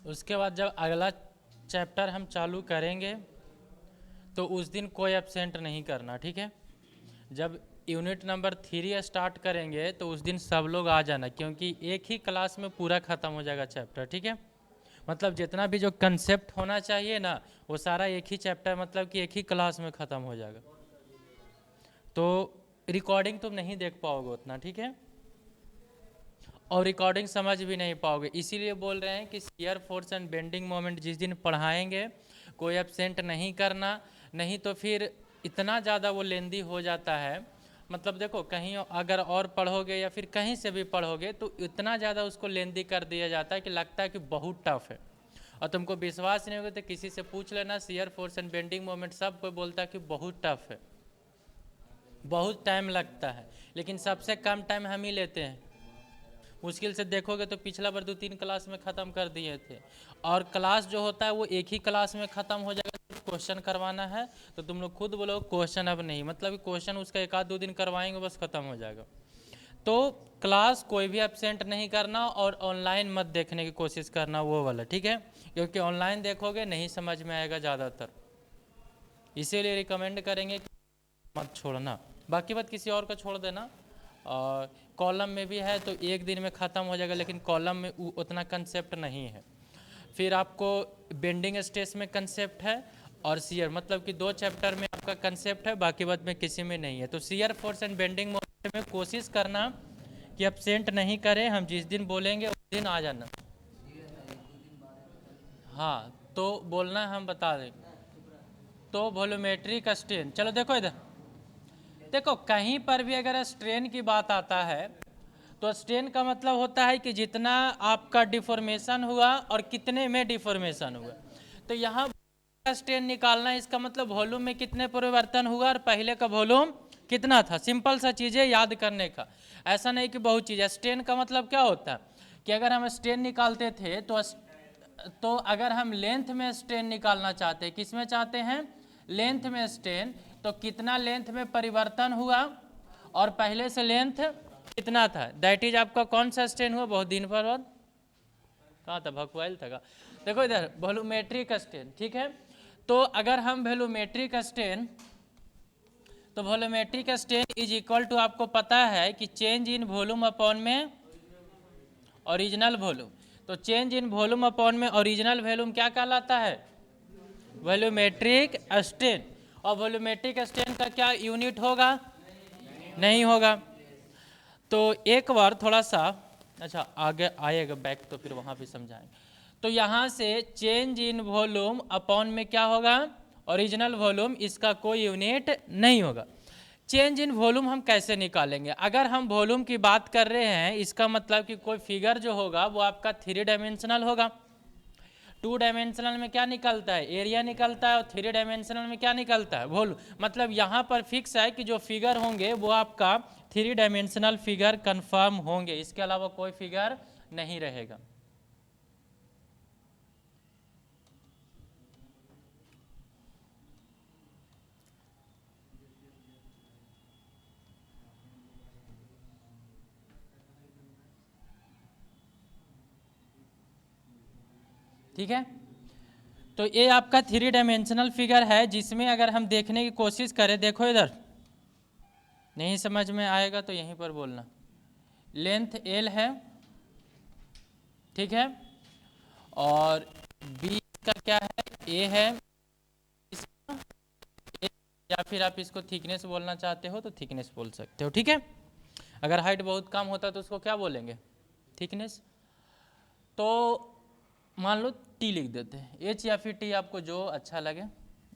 उसके बाद जब अगला चैप्टर हम चालू करेंगे तो उस दिन कोई एब्सेंट नहीं करना, ठीक है। जब यूनिट नंबर 3 स्टार्ट करेंगे तो उस दिन सब लोग आ जाना, क्योंकि एक ही क्लास में पूरा ख़त्म हो जाएगा चैप्टर, ठीक है। मतलब जितना भी जो कंसेप्ट होना चाहिए ना, वो सारा एक ही चैप्टर, मतलब कि एक ही क्लास में ख़त्म हो जाएगा। तो रिकॉर्डिंग तुम नहीं देख पाओगे उतना, ठीक है, और रिकॉर्डिंग समझ भी नहीं पाओगे। इसीलिए बोल रहे हैं कि shear force and bending moment जिस दिन पढ़ाएंगे कोई एब्सेंट नहीं करना, नहीं तो फिर इतना ज़्यादा वो लेंदी हो जाता है। मतलब देखो, कहीं अगर और पढ़ोगे या फिर कहीं से भी पढ़ोगे तो इतना ज़्यादा उसको लेंदी कर दिया जाता है कि लगता है कि बहुत टफ है। और तुमको विश्वास नहीं होगा तो किसी से पूछ लेना, shear force and bending moment सब कोई बोलता है कि बहुत टफ है, बहुत टाइम लगता है, लेकिन सबसे कम टाइम हम ही लेते हैं। मुश्किल से देखोगे तो पिछला बार 2-3 क्लास में ख़त्म कर दिए थे। और क्लास जो होता है वो एक ही क्लास में ख़त्म हो जाएगा। क्वेश्चन करवाना है तो तुम लोग खुद बोलो क्वेश्चन अब नहीं, मतलब क्वेश्चन उसका 1-2 दिन करवाएंगे बस ख़त्म हो जाएगा। तो क्लास कोई भी एब्सेंट नहीं करना और ऑनलाइन मत देखने की कोशिश करना, वो वाला, ठीक है, क्योंकि ऑनलाइन देखोगे नहीं समझ में आएगा ज़्यादातर। इसीलिए रिकमेंड करेंगे कि मत छोड़ना। बाकी बात किसी और का छोड़ देना। और कॉलम में भी है तो एक दिन में ख़त्म हो जाएगा, लेकिन कॉलम में उतना कंसेप्ट नहीं है। फिर आपको बेंडिंग स्ट्रेस में कंसेप्ट है और शियर, मतलब कि 2 चैप्टर में आपका कंसेप्ट है, बाकी बात में किसी में नहीं है। तो shear force and bending moment में कोशिश करना कि एब्सेंट नहीं करें, हम जिस दिन बोलेंगे उस दिन आ जाना। हाँ, तो बोलना हम बता दें। तो वॉल्यूमेट्रिक स्ट्रेन, चलो देखो इधर, देखो कहीं पर भी अगर स्ट्रेन की बात आता है तो स्ट्रेन का मतलब होता है कि जितना आपका डिफॉर्मेशन हुआ और कितने में डिफॉर्मेशन हुआ। तो यहाँ स्ट्रेन निकालना, इसका मतलब वॉल्यूम में कितने परिवर्तन हुआ और पहले का वॉल्यूम कितना था। सिंपल सा चीज़ें याद करने का, ऐसा नहीं कि बहुत चीज़। स्ट्रेन का मतलब क्या होता है कि अगर हम स्ट्रेन निकालते थे तो अगर हम लेंथ में स्ट्रेन निकालना चाहते हैं, किस में चाहते हैं, लेंथ में स्ट्रेन, तो कितना लेंथ में परिवर्तन हुआ और पहले से लेंथ कितना था, दैट इज आपका कौन सा स्ट्रेन हुआ। बहुत दिन पर बाद कहाँ था, भकवाइल था का। देखो इधर वॉल्यूमेट्रिक स्ट्रेन, ठीक है। तो अगर हम वॉल्यूमेट्रिक स्ट्रेन, तो volumetric strain is equal to, आपको पता है कि चेंज इन वॉल्यूम अपॉन में ओरिजिनल वॉल्यूम। तो चेंज इन वॉल्यूम अपॉन में ओरिजिनल वॉल्यूम क्या कहलाता है, वॉल्यूमेट्रिक स्ट्रेन। और वॉल्यूमेट्रिक स्ट्रेन का क्या यूनिट होगा, नहीं होगा। तो एक बार थोड़ा सा, अच्छा आगे आएगा बैक तो फिर वहाँ भी समझाएंगे। तो यहाँ से चेंज इन वॉल्यूम अपॉन में क्या होगा, ओरिजिनल वॉल्यूम, इसका कोई यूनिट नहीं होगा। चेंज इन वॉल्यूम हम कैसे निकालेंगे, अगर हम वॉल्यूम की बात कर रहे हैं, इसका मतलब कि कोई फिगर जो होगा वो आपका 3 डायमेंशनल होगा। 2 डायमेंशनल में क्या निकलता है, एरिया निकलता है, और 3 डायमेंशनल में क्या निकलता है, वॉल्यूम। मतलब यहाँ पर फिक्स है कि जो फिगर होंगे वो आपका 3 डायमेंशनल फिगर कंफर्म होंगे, इसके अलावा कोई फिगर नहीं रहेगा। ठीक है, तो ये आपका 3 डायमेंशनल फिगर है, जिसमें अगर हम देखने की कोशिश करें, देखो इधर, नहीं समझ में आएगा तो यहीं पर बोलना। लेंथ एल है, ठीक है, और बी का क्या है, ए है, या फिर आप इसको थिकनेस बोलना चाहते हो तो थिकनेस बोल सकते हो, ठीक है। अगर हाइट बहुत कम होता है तो उसको क्या बोलेंगे, थिकनेस। तो मान लो टी लिख देते हैं, एच या फिर टी, आपको जो अच्छा लगे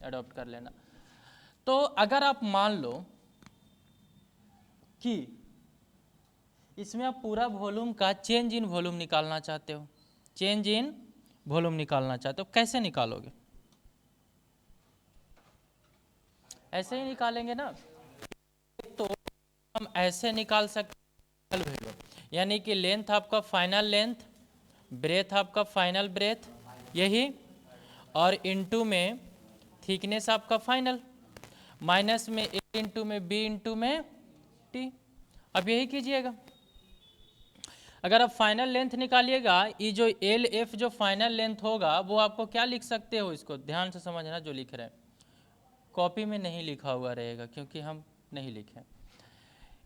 अडॉप्ट कर लेना। तो अगर आप मान लो कि इसमें आप पूरा वॉल्यूम का चेंज इन वॉल्यूम निकालना चाहते हो, चेंज इन वॉल्यूम निकालना चाहते हो, कैसे निकालोगे, ऐसे ही निकालेंगे ना। तो हम ऐसे निकाल सकते हैं, यानी कि लेंथ आपका फाइनल लेंथ, ब्रेथ आपका फाइनल ब्रेथ, यही, और इनटू में थिकनेस आपका फाइनल, माइनस में ए इंटू में बी इंटू में टी। अब यही कीजिएगा। अगर आप फाइनल लेंथ निकालिएगा, ये जो एल एफ जो फाइनल लेंथ होगा वो आपको क्या लिख सकते हो, इसको ध्यान से समझना जो लिख रहे हैं, कॉपी में नहीं लिखा हुआ रहेगा क्योंकि हम नहीं लिखे।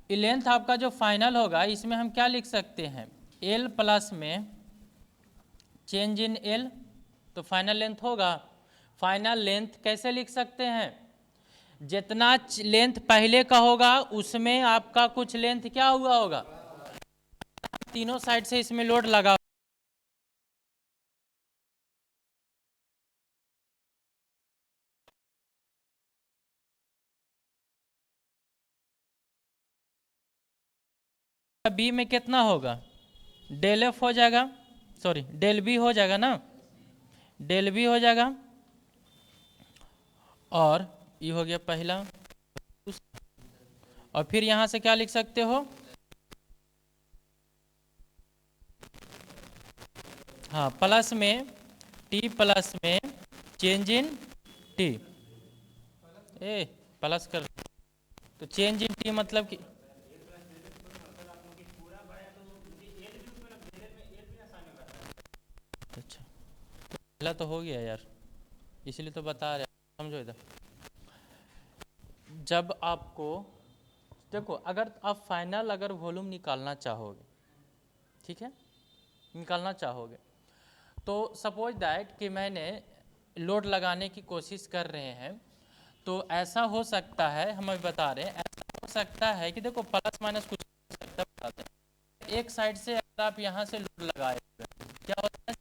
ये लेंथ आपका जो फाइनल होगा इसमें हम क्या लिख सकते हैं, एल प्लस में चेंज इन एल, तो फाइनल लेंथ होगा। फाइनल लेंथ कैसे लिख सकते हैं, जितना लेंथ पहले का होगा उसमें आपका कुछ लेंथ क्या हुआ होगा, तीनों साइड से इसमें लोड लगा, बी में कितना होगा, डेल एफ हो जाएगा, सॉरी डेल बी हो जाएगा ना, डेल बी हो जाएगा। और ये हो गया पहला, और फिर यहां से क्या लिख सकते हो, हाँ प्लस में टी प्लस में change in T, A plus कर, तो चेंज इन टी मतलब कि अच्छा, तो पहला तो हो गया यार, इसलिए तो बता रहे, समझो इधर। जब आपको देखो, अगर आप फाइनल अगर वॉल्यूम निकालना चाहोगे, ठीक है, निकालना चाहोगे, तो सपोज दैट कि मैंने लोड लगाने की कोशिश कर रहे हैं, तो ऐसा हो सकता है, हम अभी बता रहे हैं, ऐसा हो सकता है कि देखो प्लस माइनस कुछ हो सकता है, बताते हैं। एक साइड से अगर आप यहाँ से लोड लगाए हुए, क्या होता है,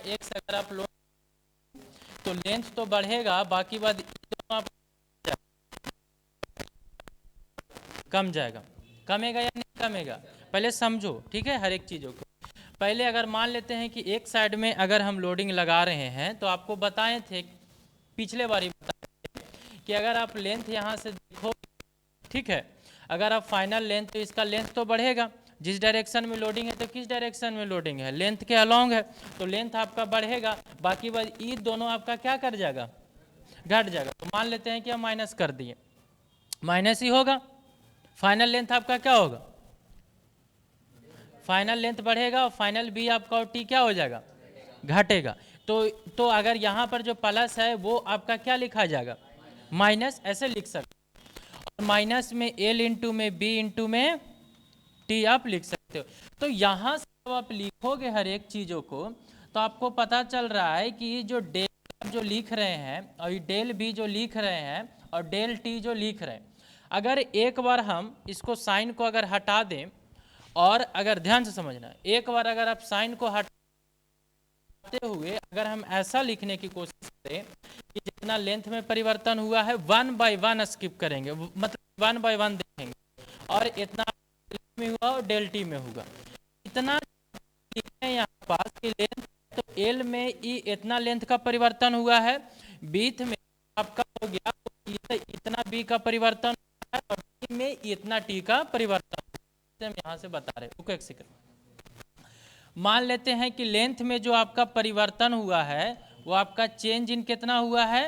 एक से अगर आप लोड, तो लेंथ तो बढ़ेगा, बाकी बात आप कम जाएगा, कमेगा या नहीं कमेगा, पहले समझो, ठीक है, हर एक चीज़ों को। पहले अगर मान लेते हैं कि एक साइड में अगर हम लोडिंग लगा रहे हैं, तो आपको बताए थे पिछले बार ही बताए थे कि अगर आप लेंथ यहाँ से देखो, ठीक है, अगर आप फाइनल लेंथ, तो इसका लेंथ तो बढ़ेगा, जिस डायरेक्शन में लोडिंग है, तो किस डायरेक्शन में लोडिंग है, लेंथ के अलॉन्ग है, तो लेंथ आपका बढ़ेगा, बाकी बात ई दोनों आपका क्या कर जाएगा, घट जाएगा। तो मान लेते हैं कि हम माइनस कर दिए, माइनस ही होगा, फाइनल लेंथ आपका क्या होगा, फाइनल लेंथ बढ़ेगा, और फाइनल बी आपका और टी क्या हो जाएगा, घटेगा। तो अगर यहाँ पर जो प्लस है वो आपका क्या लिखा जाएगा, माइनस, ऐसे लिख सकते, और माइनस में एल इंटू में बी इंटू में टी आप लिख सकते हो। तो यहाँ से जब आप लिखोगे हर एक चीज़ों को, तो आपको पता चल रहा है कि जो डेल जो लिख रहे हैं, और डेल बी जो लिख रहे हैं, और डेल टी जो लिख रहे हैं, अगर एक बार हम इसको साइन को अगर हटा दें, और अगर ध्यान से समझना, एक बार अगर आप साइन को हटाते हुए अगर हम ऐसा लिखने की कोशिश करें कि जितना लेंथ में परिवर्तन हुआ है 1 बाय 1 स्किप करेंगे, मतलब 1 बाय 1 देखेंगे, और इतना में हुआ और डेल टी में होगा, इतना लिखते हैं यहाँ पास की लेंथ, तो एल में ई इतना लेंथ का परिवर्तन हुआ है, बीथ में आपका हो गया इतना बी का परिवर्तन है, और टी में इतना टी का परिवर्तन, हम यहाँ से बता रहे हैं। एक सेकंड, मान लेते हैं कि लेंथ में जो आपका परिवर्तन हुआ है वो आपका चेंज इन कितना हुआ है,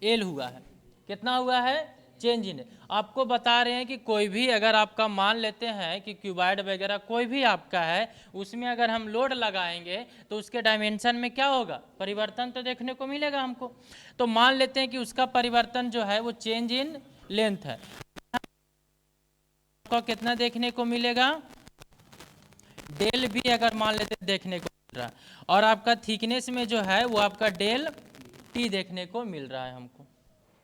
एल हुआ है, कितना हुआ है, चेंज इन। आपको बता रहे हैं कि कोई भी अगर आपका मान लेते हैं कि क्यूबाइड वगैरह कोई भी आपका है, उसमें अगर हम लोड लगाएंगे तो उसके डायमेंशन में क्या होगा, परिवर्तन तो देखने को मिलेगा हमको। तो मान लेते हैं कि उसका परिवर्तन जो है वो चेंज इन लेंथ है, को कितना देखने को मिलेगा, डेल भी अगर मान लेते देखने को मिल रहा है, और आपका थिकनेस में जो है वो आपका डेल टी देखने को मिल रहा है हमको,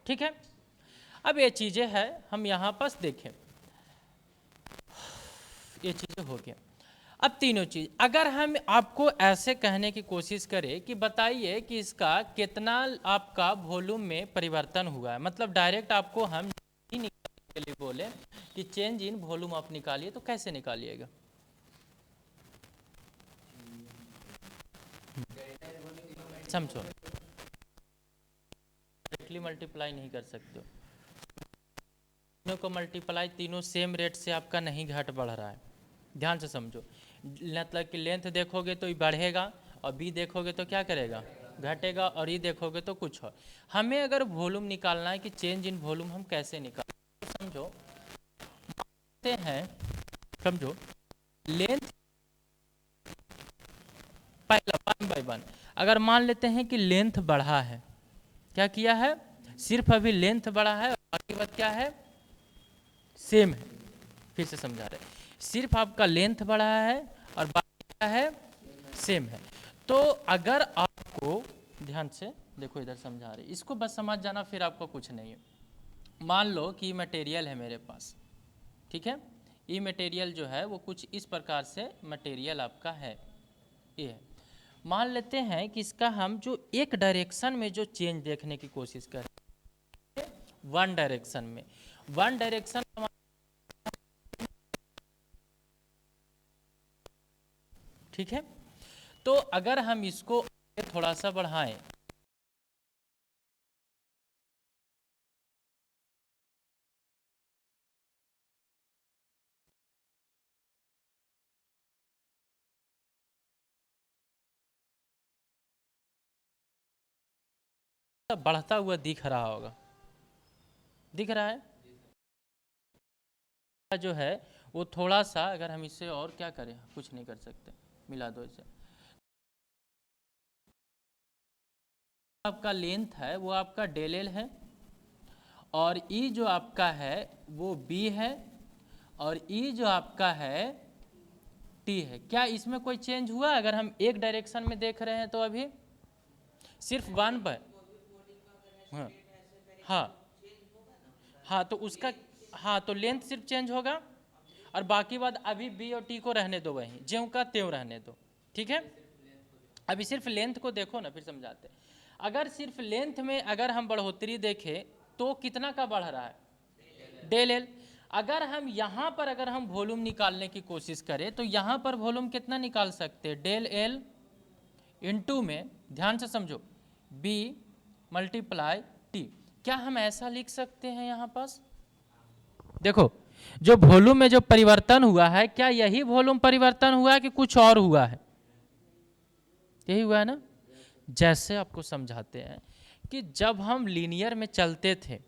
ठीक है। अब ये चीजें हैं, हम यहाँ पास देखें, ये चीजें हो गया। अब तीनों चीज अगर हम आपको ऐसे कहने की कोशिश करें कि बताइए कि इसका कितना आपका वॉल्यूम में परिवर्तन हुआ है, मतलब डायरेक्ट आपको हम ही निकालने के लिए बोले कि चेंज इन वॉल्यूम आप निकालिए, तो कैसे निकालिएगा, समझो, डायरेक्टली मल्टीप्लाई नहीं कर सकते हो, तीनों को मल्टीप्लाई, तीनों सेम रेट से आपका नहीं घट बढ़ रहा है, ध्यान से समझो। मतलब कि लेंथ देखोगे तो ये बढ़ेगा, और बी देखोगे तो क्या करेगा, घटेगा, और ये देखोगे तो कुछ और। हमें अगर वॉल्यूम निकालना है कि चेंज इन वॉल्यूम हम कैसे निकाल, तो समझो, मानते हैं समझो, लेंथ पहला 1/1, अगर मान लेते हैं कि लेंथ बढ़ा है, क्या किया है, सिर्फ अभी लेंथ बढ़ा है और बाकी बात क्या है, सेम है। फिर से समझा रहे, सिर्फ आपका लेंथ बढ़ा है और बाकी क्या है, सेम है। तो अगर आपको ध्यान से देखो, इधर समझा रहे, इसको बस समझ जाना, फिर आपको कुछ नहीं है। मान लो कि मटेरियल है मेरे पास, ठीक है, ये मटेरियल जो है वो कुछ इस प्रकार से मटेरियल आपका है, ये है। मान लेते हैं कि इसका हम जो एक डायरेक्शन में जो चेंज देखने की कोशिश करें, वन डायरेक्शन में, वन डायरेक्शन, ठीक है। तो अगर हम इसको थोड़ा सा बढ़ाएं, बढ़ता हुआ दिख रहा होगा, दिख रहा है जो है वो थोड़ा सा, अगर हम इससे और क्या करें, कुछ नहीं कर सकते, मिला दो इसे। आपका लेंथ है वो आपका डेल एल है, और ई जो आपका है वो बी है, और ई जो आपका है टी है। क्या इसमें कोई चेंज हुआ? अगर हम एक डायरेक्शन में देख रहे हैं तो अभी सिर्फ वन पर, हाँ हाँ हाँ, तो उसका, हाँ तो लेंथ सिर्फ चेंज होगा, और बाकी बात अभी बी और टी को रहने दो, वहीं ज्यों का त्यों रहने दो, ठीक है। अभी सिर्फ लेंथ को देखो ना, फिर समझाते। अगर सिर्फ लेंथ में अगर हम बढ़ोतरी देखें तो कितना का बढ़ रहा है, डेल एल। अगर हम यहाँ पर अगर हम वॉल्यूम निकालने की कोशिश करें तो यहाँ पर वॉल्यूम कितना निकाल सकते हैं, डेल एल इंटू में, ध्यान से समझो, बी मल्टीप्लाई टी। क्या हम ऐसा लिख सकते हैं यहाँ पास? देखो, जो वॉल्यूम में जो परिवर्तन हुआ है, क्या यही वॉल्यूम परिवर्तन हुआ है कि कुछ और हुआ है? यही हुआ है ना। जैसे आपको समझाते हैं कि जब हम लीनियर में चलते थे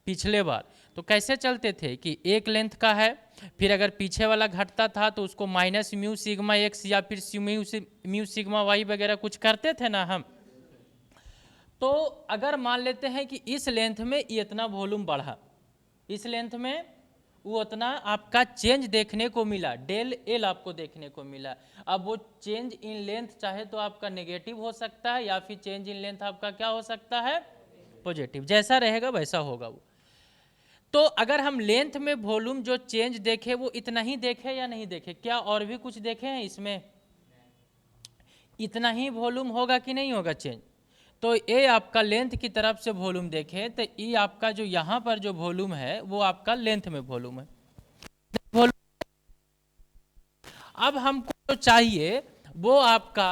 पिछले बार, तो कैसे चलते थे कि एक लेंथ का है, फिर अगर पीछे वाला घटता था तो उसको माइनस म्यू सिग्मा एक्स या फिर म्यू सिग्मा वाई वगैरह कुछ करते थे ना हम। तो अगर मान लेते हैं कि इस लेंथ में ये इतना वॉल्यूम बढ़ा, इस लेंथ में वो उतना आपका चेंज देखने को मिला, डेल एल आपको देखने को मिला। अब वो चेंज इन लेंथ चाहे तो आपका नेगेटिव हो सकता है, या फिर चेंज इन लेंथ आपका क्या हो सकता है, पॉजिटिव। जैसा रहेगा वैसा होगा वो। तो अगर हम लेंथ में वॉल्यूम जो चेंज देखे वो इतना ही देखे या नहीं देखे, क्या और भी कुछ देखे हैं इसमें? इतना ही वॉल्यूम होगा कि नहीं होगा चेंज? तो ये आपका लेंथ की तरफ से वॉल्यूम देखें तो ये आपका जो यहाँ पर जो वॉल्यूम है वो आपका लेंथ में वॉल्यूम है। अब हमको जो चाहिए वो आपका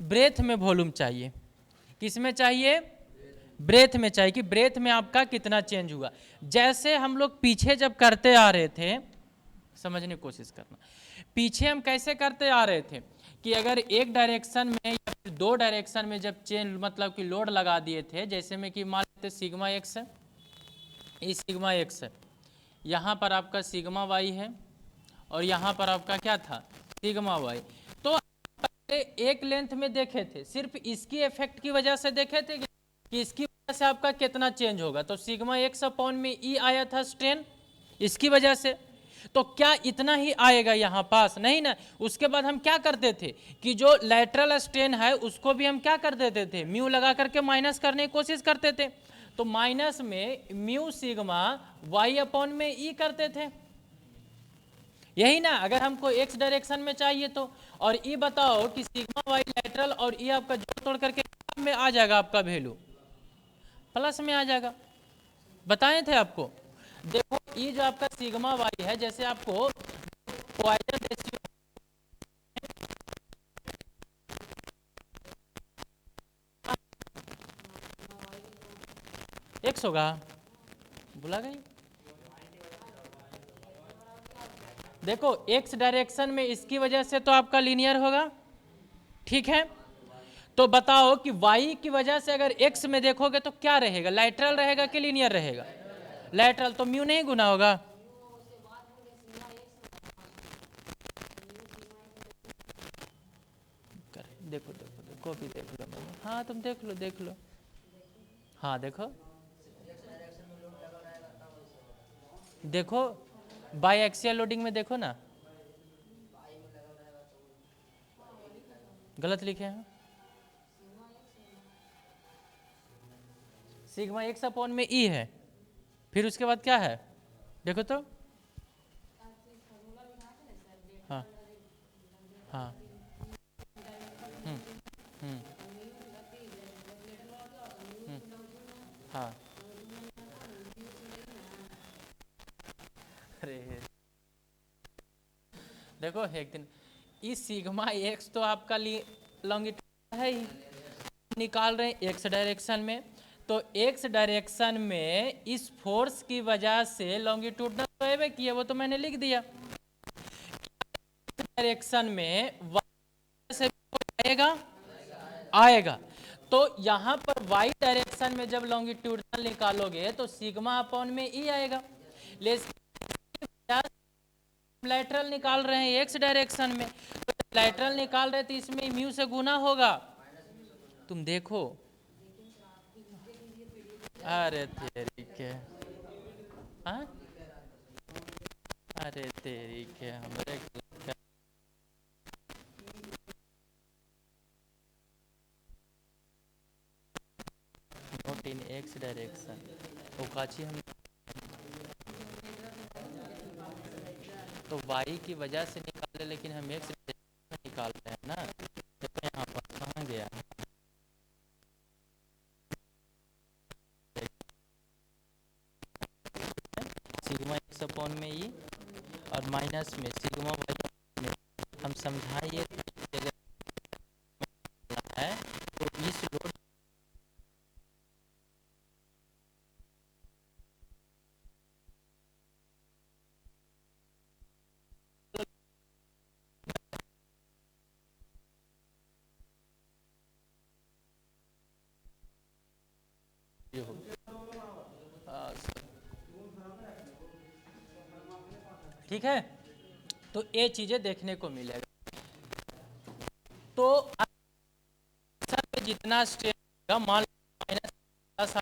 ब्रेथ में वॉल्यूम चाहिए। किस में चाहिए? ब्रेथ में चाहिए, कि ब्रेथ में आपका कितना चेंज हुआ। जैसे हम लोग पीछे जब करते आ रहे थे, समझने की कोशिश करना, पीछे हम कैसे करते आ रहे थे कि अगर एक डायरेक्शन में या फिर दो डायरेक्शन में जब चेंज मतलब कि लोड लगा दिए थे, जैसे में कि मान लेते सिग्मा एक्स है, ये सिग्मा एक्स है, यहाँ पर आपका सिग्मा वाई है, और यहाँ पर आपका क्या था, सिग्मा वाई। तो एक लेंथ में देखे थे, सिर्फ इसकी इफेक्ट की वजह से देखे थे कि इसकी वजह से आपका कितना चेंज होगा, तो सिग्मा एक्स अपॉन में ई आया था स्ट्रेन, इसकी वजह से। तो क्या इतना ही आएगा यहाँ पास? नहीं ना। उसके बाद हम क्या करते थे कि जो लैटरल स्ट्रेन है उसको भी हम क्या कर देते थे, म्यू लगा करके माइनस करने की कोशिश करते थे। तो माइनस में म्यू सिग्मा वाई अपॉन में ई करते थे, यही ना। अगर हमको एक्स डायरेक्शन में चाहिए तो, और ई बताओ कि सिग्मा वाई लैटरल और ई आपका जोड़ तोड़ करके में आ जाएगा, आपका वैल्यू प्लस में आ जाएगा। बताए थे आपको। देखो ये जो आपका सिग्मा वाई है, जैसे आपको पॉइजन रेशियो, एक्स होगा, भुला गई। देखो एक्स डायरेक्शन में इसकी वजह से तो आपका लीनियर होगा, ठीक है। तो बताओ कि वाई की वजह से अगर एक्स में देखोगे तो क्या रहेगा, लैटरल रहेगा कि लीनियर रहेगा? लैटरल। तो म्यू नहीं गुना होगा, देखो देखो देखो, कॉपी देख लो मैंने, हाँ तुम देख लो, हाँ देखो देखो, बाई एक्सियल लोडिंग में देखो ना, गलत लिखे हैं, सिग्मा एक्स अपॉन में ई है, फिर उसके बाद क्या है देखो तो, हाँ हाँ, हम्म हम्म हाँ, अरे देखो एक दिन, इस सिग्मा एक्स तो आपका लॉन्गिट्यूड है ही, निकाल रहे हैं एक्स डायरेक्शन में, तो एक्स डायरेक्शन में इस फोर्स की वजह से लॉन्गिट्यूडनल तो है कि वो तो मैंने लिख दिया, डायरेक्शन में y से आएगा आएगा, तो यहाँ पर y डायरेक्शन में जब लॉन्गिट्यूडनल निकालोगे तो सिग्मा अपॉन में ई आएगा, लेकिन लैटरल निकाल रहे हैं एक्स डायरेक्शन में, तो लैटरल निकाल रहे तो इसमें म्यू से गुना होगा, तुम देखो, अरे तेरी के, हाँ अरे तेरी के हमरे नॉट इन एक्स डायरेक्शन, तो काची हम तो y की वजह से निकाले, लेकिन हम एक्स डायरेक्शन में निकाल रहे हैं ना, तो यहाँ पर कहाँ गया, सिग्मा एक्स अपॉन में ई और माइनस में सिग्मा वाई में, हम समझाइए है तो इस लोड ठीक है, तो ये चीजें देखने को मिलेगा, तो जितना स्ट्रेन मान माइनस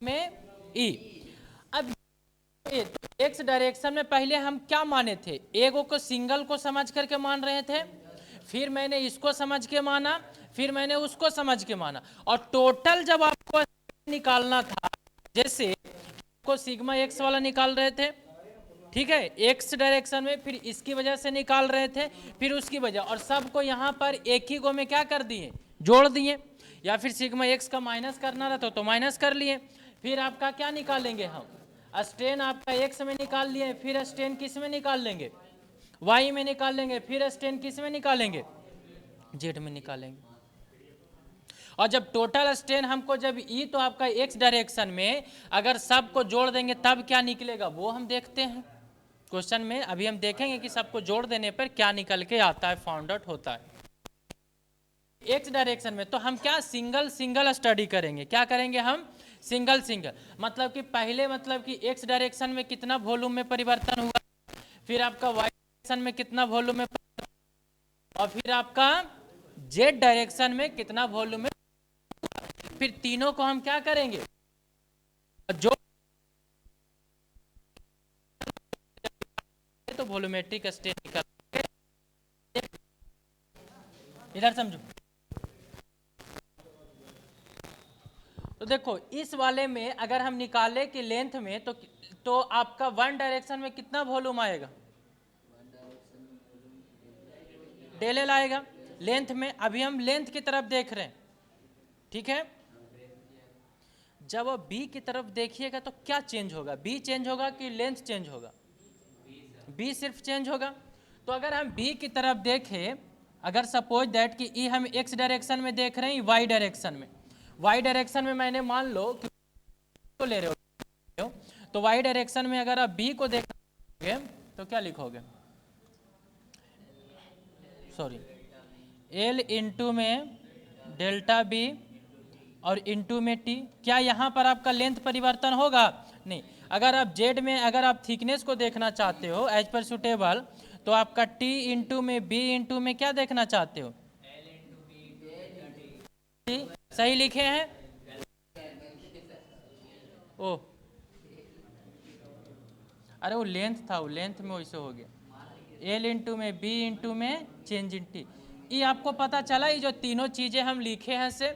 में ई, अब एक्स डायरेक्शन में पहले हम क्या माने थे, एगो को सिंगल को समझ करके मान रहे थे, फिर मैंने इसको समझ के माना, फिर मैंने उसको समझ के माना, और टोटल जब आपको निकालना था, जैसे को सिग्मा एक्स वाला निकाल रहे थे, ठीक है, एक्स डायरेक्शन में, फिर इसकी वजह से निकाल रहे थे, फिर उसकी वजह, और सबको यहाँ पर एक ही गो में क्या कर दिए, जोड़ दिए, या फिर सिग्मा एक्स का माइनस करना रहता तो माइनस कर लिए, फिर आपका क्या निकालेंगे हम, स्ट्रेन आपका एक्स में निकाल लिए, फिर स्ट्रेन किस में निकाल लेंगे, वाई में निकाल लेंगे, फिर स्ट्रेन किस में निकालेंगे, जेड में निकालेंगे, और जब टोटल स्ट्रेन हमको जब ई तो आपका एक्स डायरेक्शन में अगर सबको जोड़ देंगे तब क्या निकलेगा वो हम देखते हैं क्वेश्चन में, अभी हम देखेंगे कि सबको जोड़ देने पर क्या निकल के आता है, फाउंड आउट होता है एक्स डायरेक्शन में, तो हम क्या सिंगल सिंगल स्टडी करेंगे, क्या करेंगे हम सिंगल सिंगल, मतलब कि पहले मतलब कि एक्स डायरेक्शन में कितना वॉल्यूम में परिवर्तन हुआ, फिर आपका वाई डायरेक्शन में कितना वॉल्यूम में, और फिर आपका जेड डायरेक्शन में कितना वॉल्यूम में, फिर तीनों को हम क्या करेंगे जो तो वॉल्यूमेट्रिक स्ट्रेन निकाल, इधर समझो, तो देखो इस वाले में अगर हम निकाले कि लेंथ में तो आपका वन डायरेक्शन में कितना वॉल्यूम आएगा, डेल एल आएगा, लेंथ में अभी हम लेंथ की तरफ देख रहे हैं, ठीक है, जब आप बी की तरफ देखिएगा तो क्या चेंज होगा, बी चेंज होगा कि लेंथ चेंज होगा, बी सिर्फ चेंज होगा, तो अगर हम बी की तरफ देखें, अगर सपोज दैट कि ई हम एक्स डायरेक्शन में देख रहे हैं, वाई डायरेक्शन में, वाई डायरेक्शन में मैंने मान लो कि तो ले रहे हो, तो वाई डायरेक्शन में अगर आप बी को देखोगे तो क्या लिखोगे, सॉरी एल इंटू में डेल्टा बी और इंटू में टी, क्या यहाँ पर आपका लेंथ परिवर्तन होगा, नहीं, अगर आप जेड में अगर आप थिकनेस को देखना चाहते हो एज पर सुटेबल, तो आपका टी इंटू में बी इंटू में क्या देखना चाहते हो? सही लिखे हैं? ओ अरे वो लेंथ था, वो लेंथ में वैसे हो गया। एल इंटू में बी इंटू में चेंज इन टी। ये आपको पता चला, ये जो तीनों चीजें हम लिखे हैं से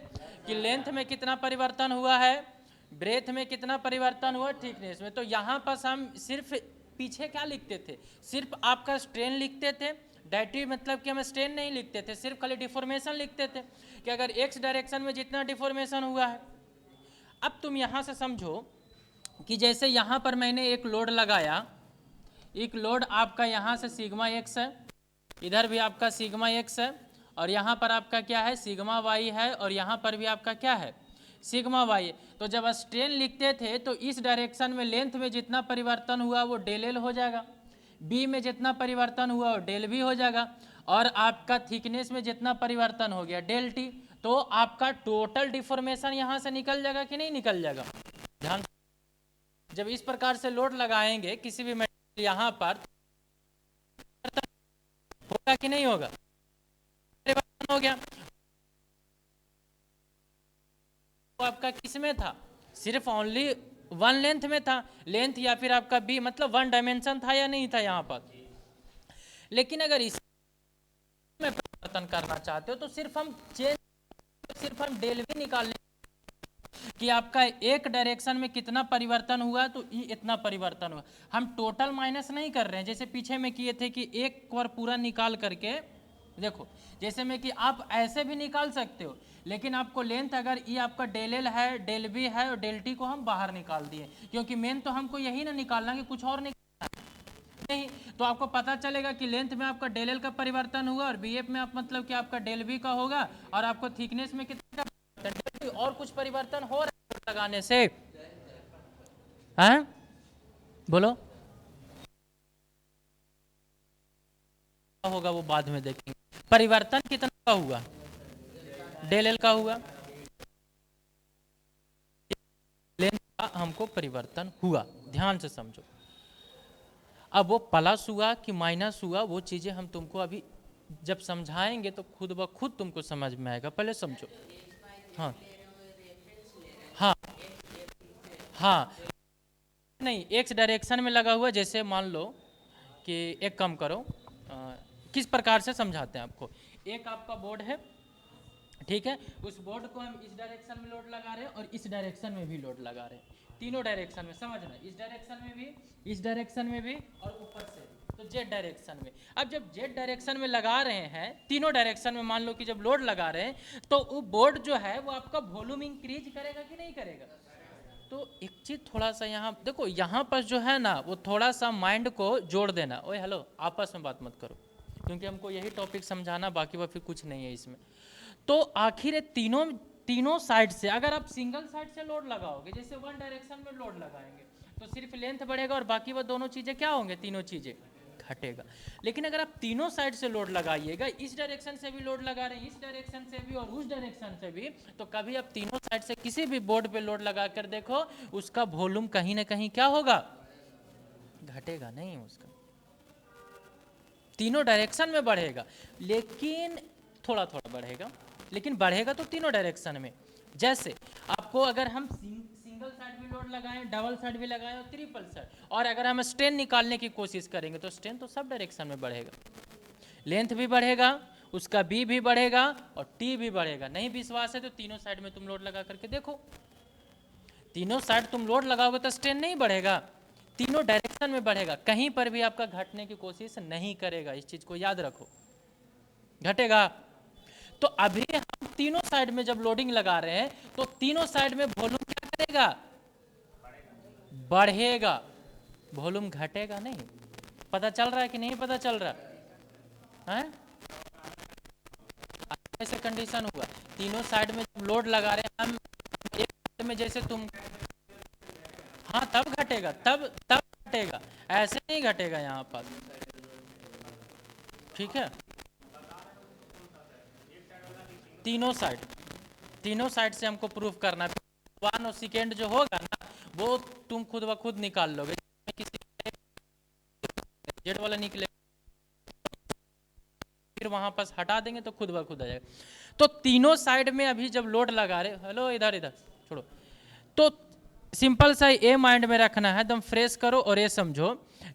कि लेंथ में कितना परिवर्तन हुआ है, ब्रेथ में कितना परिवर्तन हुआ, थिकनेस में। तो यहाँ पर हम सिर्फ पीछे क्या लिखते थे, सिर्फ आपका स्ट्रेन लिखते थे, डायरेक्टिव मतलब कि हम स्ट्रेन नहीं लिखते थे, सिर्फ खाली डिफॉर्मेशन लिखते थे कि अगर एक्स डायरेक्शन में जितना डिफॉर्मेशन हुआ है। अब तुम यहाँ से समझो कि जैसे यहाँ पर मैंने एक लोड लगाया, एक लोड आपका यहाँ से सिग्मा एक्स है, इधर भी आपका सिग्मा एक्स है, और यहाँ पर आपका क्या है, सिग्मा वाई है, और यहाँ पर भी आपका क्या है, सिग्मा वाई। तो जब स्ट्रेन लिखते थे तो इस डायरेक्शन में लेंथ में जितना परिवर्तन हुआ वो डेल एल हो जाएगा, बी में जितना परिवर्तन हुआ वो डेल बी हो जाएगा, और आपका थिकनेस में जितना परिवर्तन हो गया डेल टी। तो आपका टोटल डिफॉर्मेशन यहाँ से निकल जाएगा कि नहीं निकल जाएगा? ध्यान, जब इस प्रकार से लोड लगाएंगे किसी भी मटेरियल यहाँ पर, होगा कि नहीं होगा? परिवर्तन हो गया। तो आपका किस में था, सिर्फ ओनली वन लेंथ में था, लेंथ या फिर आपका बी मतलब वन डायमेंशन था या नहीं था यहाँ पर। लेकिन अगर इस में परिवर्तन करना चाहते हो तो सिर्फ हम चेंज, सिर्फ हम डेल भी निकाल लें कि आपका एक डायरेक्शन में कितना परिवर्तन हुआ, तो ये इतना परिवर्तन हुआ। हम टोटल माइनस नहीं कर रहे हैं जैसे पीछे में किए थे कि एक बार पूरा निकाल करके देखो, जैसे में कि आप ऐसे भी निकाल सकते हो, लेकिन आपको लेंथ अगर ये आपका डेल एल है, डेल बी है, और डेल टी को हम बाहर निकाल दिए, क्योंकि मेन तो हमको यही ना निकालना कि कुछ और नहीं। तो आपको पता चलेगा कि लेंथ में आपका डेल एल का परिवर्तन हुआ, और बी एफ में आप मतलब कि आपका डेल बी का होगा, और आपको थिकनेस में कितना और कुछ परिवर्तन हो रहा है लगाने से। हैं बोलो, होगा वो बाद में देखेंगे। परिवर्तन कितना का हुआ, डेल एल का हुआ, लेंथ का हमको परिवर्तन हुआ। ध्यान से समझो, अब वो प्लस हुआ कि माइनस हुआ वो चीजें हम तुमको अभी जब समझाएंगे तो खुद ब खुद तुमको समझ में आएगा, पहले समझो। हाँ हाँ हाँ, नहीं एक्स डायरेक्शन में लगा हुआ, जैसे मान लो कि एक काम करो, किस प्रकार से समझाते हैं आपको। एक आपका बोर्ड है, ठीक है, उस बोर्ड को हम इस डायरेक्शन में लोड लगा रहे हैं और इस डायरेक्शन में भी लोड लगा रहे हैं, तीनों डायरेक्शन में, समझना, इस डायरेक्शन में भी, इस डायरेक्शन में भी, और ऊपर से तो जेड डायरेक्शन में। अब जब जेड डायरेक्शन में लगा रहे हैं, तीनों डायरेक्शन में मान लो कि जब लोड लगा रहे हैं, तो वो बोर्ड जो है वो आपका वॉल्यूम इंक्रीज करेगा कि नहीं करेगा? तो एक चीज थोड़ा सा यहाँ देखो, यहाँ पर जो है ना वो थोड़ा सा माइंड को जोड़ देना। ओए हेलो, आपस में बात मत करो, क्योंकि हमको यही टॉपिक समझाना, बाकी वह फिर कुछ नहीं है इसमें। तो आखिर तीनों साइड से अगर आप सिंगल साइड से लोड लगाओगे, जैसे वन डायरेक्शन में लोड लगाएंगे, तो सिर्फ लेंथ बढ़ेगा और बाकी वह दोनों चीजें क्या होंगे, तीनों चीजें घटेगा। लेकिन अगर आप तीनों साइड से लोड लगाइएगा, इस डायरेक्शन से भी लोड लगा रहे हैं, इस डायरेक्शन से भी और उस डायरेक्शन से भी, तो कभी आप तीनों साइड से किसी भी बोर्ड पे लोड लगा कर देखो, उसका वॉल्यूम कहीं ना कहीं क्या होगा, घटेगा नहीं, उसका तीनों डायरेक्शन में बढ़ेगा, लेकिन थोड़ा थोड़ा बढ़ेगा, लेकिन बढ़ेगा तो तीनों डायरेक्शन में। जैसे आपको अगर हम सिंगल साइड भी लोड लगाएं, डबल साइड भी लगाएं और ट्रिपल साइड, और अगर हम स्ट्रेन निकालने की कोशिश करेंगे तो स्ट्रेन तो सब डायरेक्शन में बढ़ेगा, लेंथ भी बढ़ेगा, उसका बी भी बढ़ेगा और टी भी बढ़ेगा। नहीं विश्वास है तो तीनों साइड में तुम लोड लगा करके देखो, तीनों साइड तुम लोड लगाओगे तो स्ट्रेन नहीं बढ़ेगा, तीनों डायरेक्शन में बढ़ेगा, कहीं पर भी आपका घटने की कोशिश नहीं करेगा, इस चीज को याद रखो, घटेगा। तो अभी हम तीनों साइड में जब लोडिंग लगा रहे हैं तो तीनों साइड में वॉल्यूम क्या करेगा, बढ़ेगा, वॉल्यूम घटेगा नहीं। पता चल रहा है कि नहीं पता चल रहा है? ऐसे कंडीशन हुआ, तीनों साइड में लोड लगा रहे हैं हम, एक साइड में जैसे तुम, हाँ तब घटेगा, तब घटेगा, ऐसे नहीं घटेगा यहाँ पर, ठीक है। तीनों साइड से हमको प्रूफ करना है, वन और सेकेंड जो होगा ना वो तुम खुद ब खुद निकाल लोगे। किसी जेड वाला निकले फिर वहां पास हटा देंगे तो खुद ब खुद आ जाएगा। तो तीनों साइड में अभी जब लोड लगा रहे, हेलो इधर इधर छोड़ो, तो सिंपल सा ए माइंड में रखना है, एकदम फ्रेश करो और ये समझो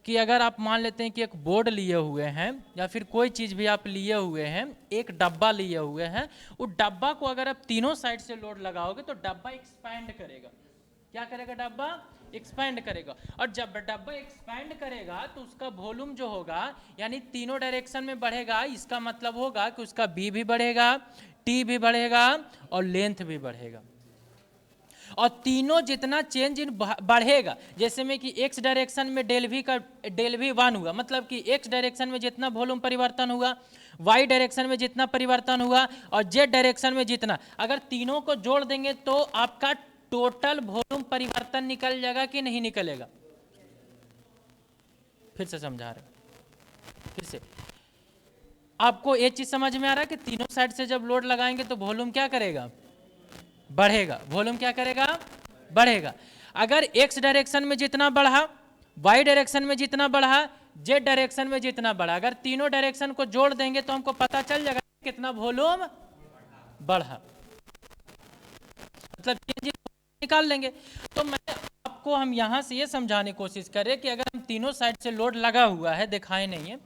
कि अगर आप मान लेते हैं कि एक बोर्ड लिए हुए हैं या फिर कोई चीज़ भी आप लिए हुए हैं, एक डब्बा लिए हुए हैं, उस डब्बा को अगर आप तीनों साइड से लोड लगाओगे तो डब्बा एक्सपैंड करेगा। क्या करेगा? डब्बा एक्सपैंड करेगा। और जब डब्बा एक्सपैंड करेगा तो उसका वॉल्यूम जो होगा यानी तीनों डायरेक्शन में बढ़ेगा। इसका मतलब होगा कि उसका बी भी बढ़ेगा, टी भी बढ़ेगा और लेंथ भी बढ़ेगा। और तीनों जितना चेंज इन बढ़ेगा, जैसे में कि एक्स डायरेक्शन में डेल वी 1 हुआ, मतलब कि एक्स डायरेक्शन में जितना वॉल्यूम परिवर्तन हुआ, वाई डायरेक्शन में जितना परिवर्तन हुआ और जेड डायरेक्शन में जितना, अगर तीनों को जोड़ देंगे तो आपका टोटल वॉल्यूम परिवर्तन निकल जाएगा कि नहीं निकलेगा? फिर से समझा रहे, फिर से आपको ये चीज समझ में आ रहा है कि तीनों साइड से जब लोड लगाएंगे तो वॉल्यूम क्या करेगा? बढ़ेगा। वॉल्यूम क्या करेगा? बढ़ेगा। अगर एक्स डायरेक्शन में जितना बढ़ा, वाई डायरेक्शन में जितना बढ़ा, जेड डायरेक्शन में जितना बढ़ा, अगर तीनों डायरेक्शन को जोड़ देंगे तो हमको पता चल जाएगा कितना वॉल्यूम बढ़ा, मतलब निकाल लेंगे। तो मैं आपको हम यहां से ये समझाने की कोशिश कर रहे हैं कि अगर हम तीनों साइड से लोड लगा हुआ है, दिखाए नहीं है,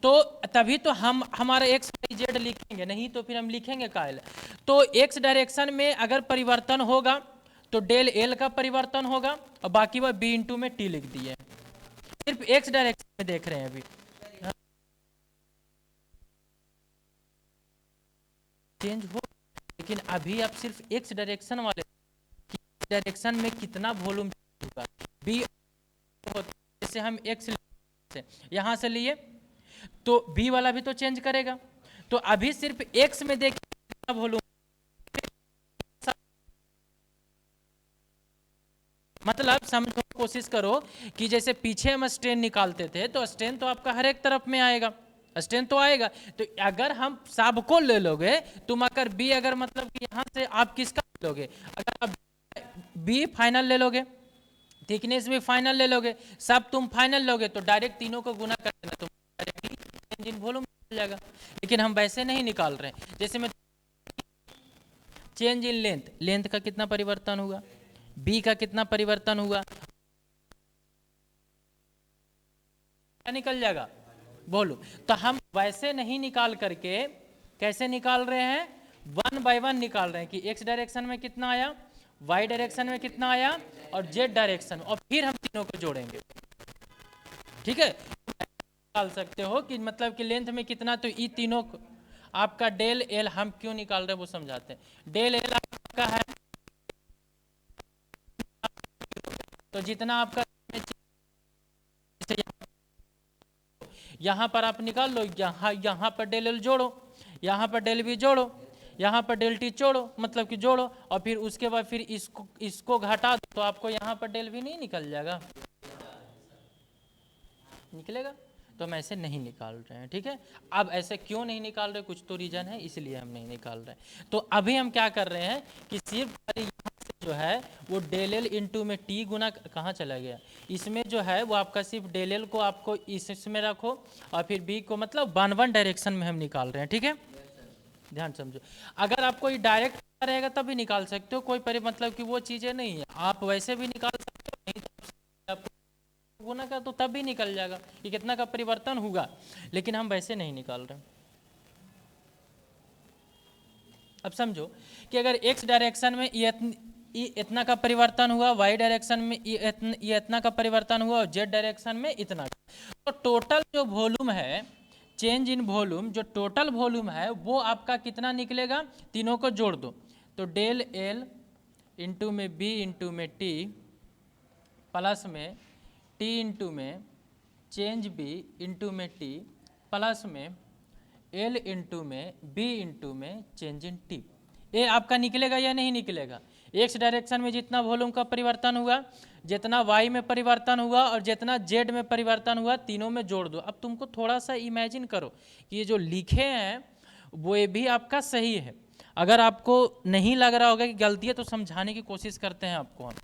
तो तभी तो हम हमारा एक्स वाई जेड लिखेंगे, नहीं तो फिर हम लिखेंगे कायल। तो एक्स डायरेक्शन में अगर परिवर्तन होगा तो डेल एल का परिवर्तन होगा और बाकी वह बी इंटू में टी लिख दिए, सिर्फ एक्स डायरेक्शन में देख रहे हैं अभी। चेंज हो, लेकिन अभी आप सिर्फ एक्स डायरेक्शन वाले डायरेक्शन में कितना वॉल्यूम होगा, बी जैसे हम एक्स यहां से लिए तो बी वाला भी तो चेंज करेगा। तो अभी सिर्फ एक्स में देखिए वॉल्यूम, मतलब समझो, कोशिश करो कि जैसे पीछे हम स्ट्रेन निकालते थे तो स्ट्रेन तो आपका हर एक तरफ में आएगा, स्ट्रेन तो आएगा। तो अगर हम सबको ले लोगे, तुम अगर बी अगर मतलब कि यहाँ से आप किसका ले लोगे, अगर आप बी फाइनल ले लोगे, थिकनेस भी फाइनल ले लोगे, सब तुम फाइनल लोगे तो डायरेक्ट तीनों को गुना कर देना, तुम डायरेक्टली वॉल्यूम मिल जाएगा। लेकिन हम वैसे नहीं निकाल रहे हैं। जैसे मैं चेंज इन लेंथ, लेंथ का कितना परिवर्तन हुआ, बी का कितना परिवर्तन हुआ, क्या निकल जाएगा? वॉल्यूम। तो हम वैसे नहीं निकाल करके कैसे निकाल रहे हैं? 1 बाय 1 निकाल रहे हैं कि एक्स डायरेक्शन में कितना आया, वाई डायरेक्शन में कितना आया और जेड डायरेक्शन, और फिर हम तीनों को जोड़ेंगे। ठीक है, निकाल सकते हो कि मतलब कि लेंथ में कितना, तो ये तीनों आपका डेल एल हम क्यों निकाल रहे हैं वो समझाते हैं। डेल एल आपका है तो जितना आपका यहाँ पर आप निकाल लो, यहाँ पर डेल एल जोड़ो, यहाँ पर डेल बी जोड़ो, यहाँ पर डेल टी जोड़ो, मतलब कि जोड़ो, और फिर उसके बाद फिर इसको घटा दो तो आपको यहाँ पर डेल बी नहीं निकल जाएगा, निकलेगा। तो हम ऐसे नहीं निकाल रहे हैं। ठीक है, अब ऐसे क्यों नहीं निकाल रहे, कुछ तो रीजन है, इसलिए हम नहीं निकाल रहे हैं। तो अभी हम क्या कर रहे हैं कि सिर्फ यहाँ से जो है वो डेल एल इंटू में टी गुना, कहाँ चला गया, इसमें जो है वो आपका सिर्फ डेल एल को आपको इसमें रखो और फिर बी को मतलब 1 डायरेक्शन में हम निकाल रहे हैं। ठीक है, ध्यान समझो। अगर आपको ये डायरेक्ट रहेगा तभी निकाल सकते हो, कोई मतलब कि वो चीज़ें नहीं है, आप वैसे भी निकाल सकते हो, नहीं तो आपको गुना का तो तब भी निकल जाएगा कि कितना का परिवर्तन होगा, लेकिन हम वैसे नहीं निकाल रहे। अब समझो कि अगर एक्स डायरेक्शन में इतना का परिवर्तन हुआ, वाई डायरेक्शन में ये इतना का परिवर्तन हुआ और जेड डायरेक्शन में इतना, तो टोटल जो वॉल्यूम है, चेंज इन वॉल्यूम, जो टोटल वॉल्यूम है वो आपका कितना निकलेगा, तीनों को जोड़ दो तो डेल एल इंटू में बी इंटू में टी प्लस में टी इंटू में चेंज बी इंटू में टी प्लस में एल इंटू में बी इंटू में चेंज इन टी। ये आपका निकलेगा या नहीं निकलेगा? एक्स डायरेक्शन में जितना वॉल्यूम का परिवर्तन हुआ, जितना वाई में परिवर्तन हुआ और जितना जेड में परिवर्तन हुआ, तीनों में जोड़ दो। अब तुमको थोड़ा सा इमेजिन करो कि ये जो लिखे हैं वो ये भी आपका सही है। अगर आपको नहीं लग रहा होगा कि गलती है तो समझाने की कोशिश करते हैं आपको हम।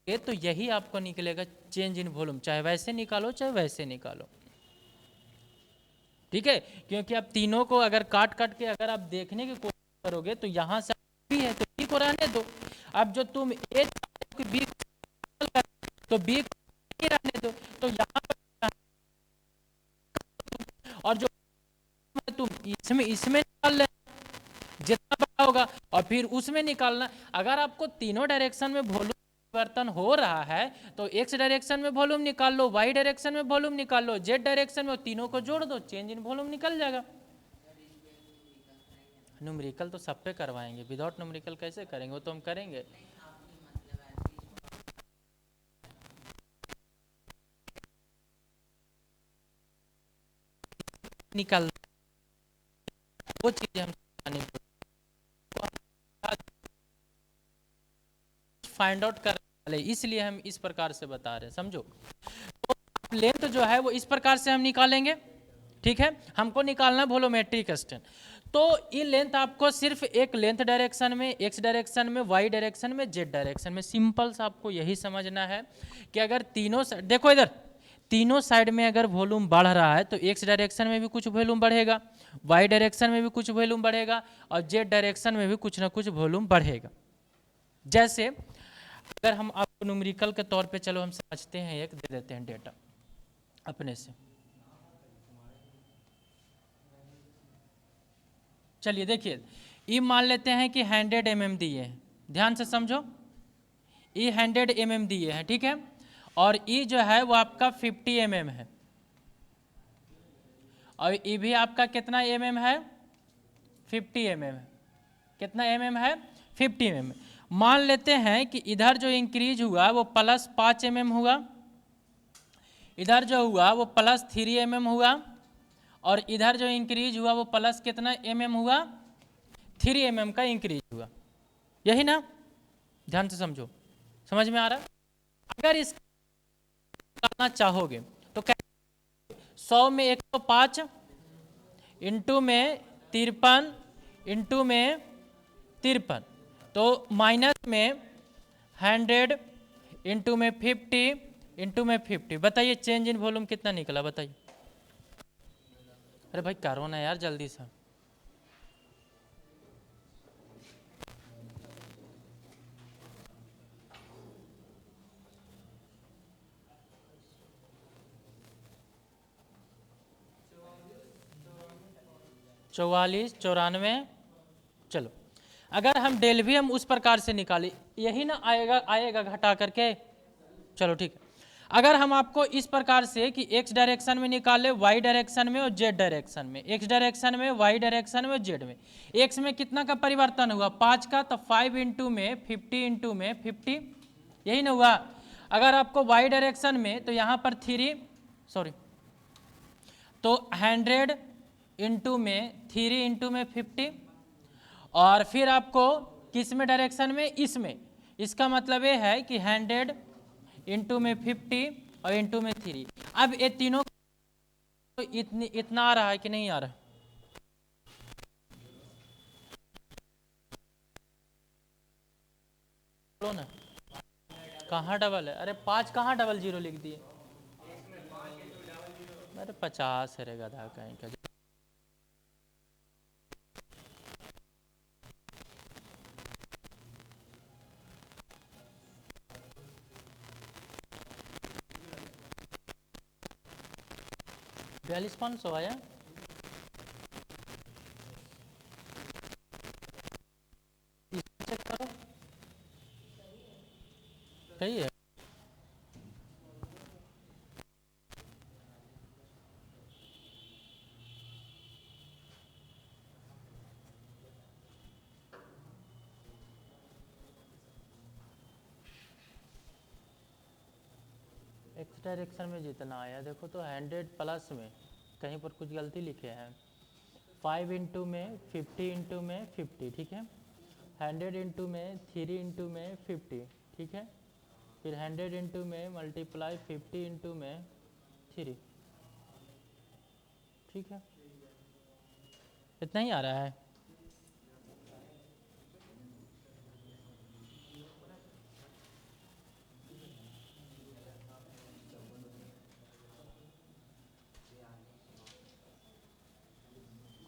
ये तो यही आपको निकलेगा चेंज इन वॉल्यूम, चाहे वैसे निकालो चाहे वैसे निकालो, ठीक है। क्योंकि आप तीनों को अगर काट काट के अगर आप देखने की कोशिश करोगे तो यहाँ से बी है तो बी को रहने दो। अब जो तुम ए बी तो बी को रहने दो, तो यहाँ पर और जो तुम इसमें इसमें निकाल ले जितना बड़ा होगा और फिर उसमें निकालना। अगर आपको तीनों डायरेक्शन में वॉल्यूम परिवर्तन हो रहा है तो एक्स डायरेक्शन में वॉल्यूम निकाल लो, वाई डायरेक्शन में वॉल्यूम निकाल लो, जेड डायरेक्शन में, तीनों को जोड़ दो, चेंज इन वॉल्यूम निकल जाएगा। न्यूमेरिकल तो सब पे करवाएंगे, विदाउट न्यूमेरिकल कैसे करेंगे, वो तो हम करेंगे। निकाल वो चीजें हम फाइंड आउट कर वाले, इसलिए हम इस प्रकार से बता रहे हैं, समझो। तो लेंथ जो है वो इस प्रकार से हम निकालेंगे, ठीक है। हमको निकालना वॉल्यूमेट्रिक एक्सटेंट, तो ये लेंथ आपको सिर्फ एक लेंथ डायरेक्शन में, एक्स डायरेक्शन में, वाई डायरेक्शन में, जेड डायरेक्शन में, सिंपल सा आपको यही समझना है कि अगर तीनों देखो इधर तीनों साइड में अगर वॉल्यूम बढ़ रहा है तो एक्स डायरेक्शन में भी कुछ वॉल्यूम बढ़ेगा, वाई डायरेक्शन में भी कुछ वॉल्यूम बढ़ेगा और जेड डायरेक्शन में भी कुछ ना कुछ वॉल्यूम बढ़ेगा। जैसे अगर हम आपको न्यूमेरिकल के तौर पे चलो हम समझते हैं, एक दे देते हैं डेटा अपने से। चलिए देखिए, ये मान लेते हैं कि 100 mm दिए हैं, ध्यान से समझो, ये 100 mm दिए हैं, ठीक है। और ये जो है वो आपका 50 mm है, और ये भी आपका कितना mm है, 50 mm है। कितना mm है, 50 mm। मान लेते हैं कि इधर जो इंक्रीज हुआ वो +5 mm हुआ, इधर जो हुआ वो +3 mm हुआ, और इधर जो इंक्रीज हुआ वो प्लस कितना mm हुआ, 3 mm का इंक्रीज हुआ, यही ना, ध्यान से समझो, समझ में आ रहा। अगर इस करना चाहोगे तो क्या, 100 में 105 इंटू में 53 इंटू में 53, तो माइनस में 100 इंटू में 50 इंटू में 50, बताइए चेंज इन वॉल्यूम कितना निकला, बताइए। अरे भाई करो ना यार जल्दी से। चौवालीस 94, चलो अगर हम डेल भी हम उस प्रकार से निकाले, यही ना आएगा, आएगा घटा करके, चलो ठीक है। अगर हम आपको इस प्रकार से कि एक्स डायरेक्शन में निकाले, वाई डायरेक्शन में और जेड डायरेक्शन में, एक्स डायरेक्शन में, वाई डायरेक्शन में और जेड में, एक्स में कितना का परिवर्तन हुआ, 5 का, तो 5 इंटू में 50 इंटू में 50, यही ना हुआ। अगर आपको वाई डायरेक्शन में तो यहाँ पर 3 सॉरी तो 100 इंटू में 3 इंटू में 50, और फिर आपको किस में डायरेक्शन में, इसमें, इसका मतलब ये है कि 100 इंटू में 50 और इंटू में 3। अब ये तीनों इतना आ रहा है कि नहीं आ रहा, बोलो ना, कहाँ डबल है, अरे 5 कहाँ डबल जीरो लिख दिए, अरे 50 है रे गधा कहीं का। 42,500 आया, चेक करो, सही है। एक्स डायरेक्शन में जितना आया देखो तो 100 प्लस में कहीं पर कुछ गलती लिखे हैं, 5 इंटू में 50 इंटू में 50, ठीक है, 100 इंटू में 3 इंटू में 50, ठीक है, फिर 100 इंटू में मल्टीप्लाई 50 इंटू में 3, ठीक है, इतना ही आ रहा है।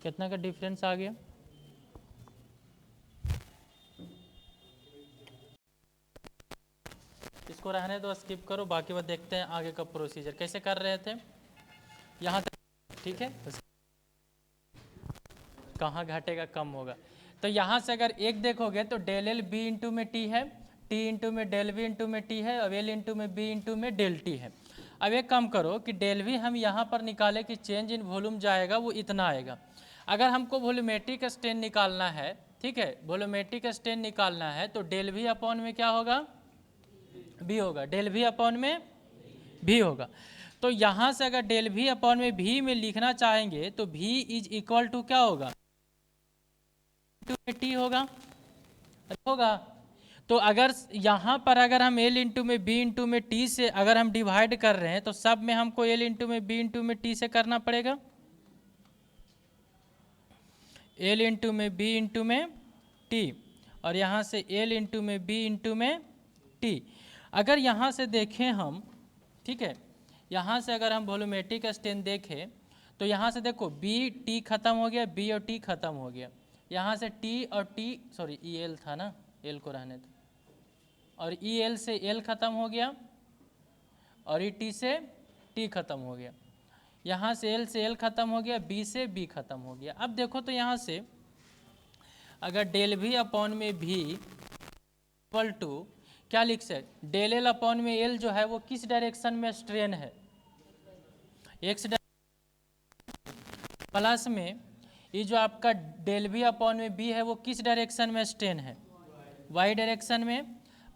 कितना का डिफरेंस आ गया? इसको रहने दो, स्किप करो, बाकी बात देखते हैं आगे का प्रोसीजर कैसे कर रहे थे यहाँ तक, ठीक है। कहाँ घटेगा, कम होगा। तो यहाँ से अगर एक देखोगे तो डेल एल बी इंटू में टी है, टी इंटू में डेल वी इंटू में टी है, और एल इंटू में बी इंटू में डेल टी है। अब एक काम करो कि डेल वी हम यहाँ पर निकाले कि चेंज इन वॉल्यूम जाएगा वो इतना आएगा। अगर हमको वॉल्यूमेट्रिक स्ट्रेन निकालना है, ठीक है, वॉल्यूमेट्रिक स्ट्रेन निकालना है तो डेल वी अपॉन में क्या होगा, भी होगा, डेल वी अपॉन में भी होगा। तो यहाँ से अगर डेल वी अपॉन में भी में लिखना चाहेंगे तो भी इज इक्वल टू क्या होगा, टी होगा। तो अगर यहाँ पर अगर हम एल इंटू में बी इंटू में टी से अगर हम डिवाइड कर रहे हैं तो सब में हमको एल इंटू में बी इंटू में टी से करना पड़ेगा, एल इंटू में बी इंटू में टी, और यहाँ से एल इंटू में बी इंटू में टी। अगर यहाँ से देखें हम, ठीक है, यहाँ से अगर हम वॉल्यूमेट्रिक स्ट्रेन देखें तो यहाँ से देखो बी टी खत्म हो गया, बी और टी खत्म हो गया, यहाँ से टी और टी, सॉरी ई एल था ना, एल को रहने दो, और ई एल से एल खत्म हो गया, और ई टी से टी खत्म हो गया, यहाँ से एल खत्म हो गया, बी से बी खत्म हो गया। अब देखो तो यहाँ से अगर डेल वी अपॉन में भी इक्वल टू क्या लिख सकते, डेल एल अपॉन में एल जो है वो किस डायरेक्शन में स्ट्रेन है, एक्स प्लस में ये जो आपका डेल वी अपॉन में बी है वो किस डायरेक्शन में स्ट्रेन है, वाई डायरेक्शन में,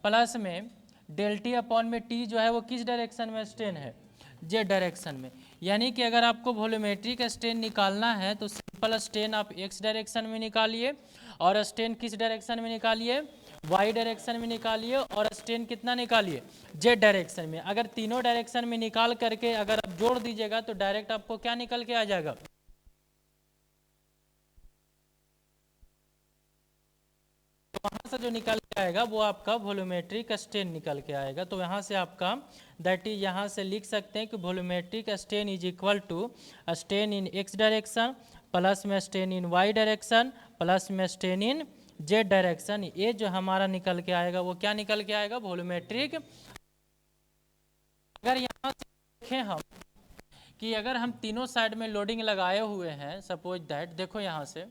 प्लस में डेल टी अपॉन में टी जो है वो किस डायरेक्शन में स्ट्रेन है, जेड डायरेक्शन में। यानी कि अगर आपको वॉल्यूमेट्रिक स्ट्रेन निकालना है तो सिंपल स्ट्रेन आप एक्स डायरेक्शन में निकालिए, और स्ट्रेन किस डायरेक्शन में निकालिए, वाई डायरेक्शन में निकालिए, और स्ट्रेन कितना निकालिए, जेड डायरेक्शन में। अगर तीनों डायरेक्शन में निकाल करके अगर आप जोड़ दीजिएगा तो डायरेक्ट आपको क्या निकल के आ जाएगा, वहाँ से जो निकल के आएगा वो आपका वॉल्यूमेट्रिक स्ट्रेन निकल के आएगा। तो यहाँ से आपका दैट इज, यहाँ से लिख सकते हैं कि volumetric strain is equal to strain in x direction plus में strain in Y direction plus में स्ट्रेन इन जेड डायरेक्शन। ये जो हमारा निकल के आएगा वो क्या निकल के आएगा, वॉल्यूमेट्रिक। अगर यहाँ से देखें हम कि अगर हम तीनों साइड में लोडिंग लगाए हुए हैं, सपोज दैट, देखो यहाँ से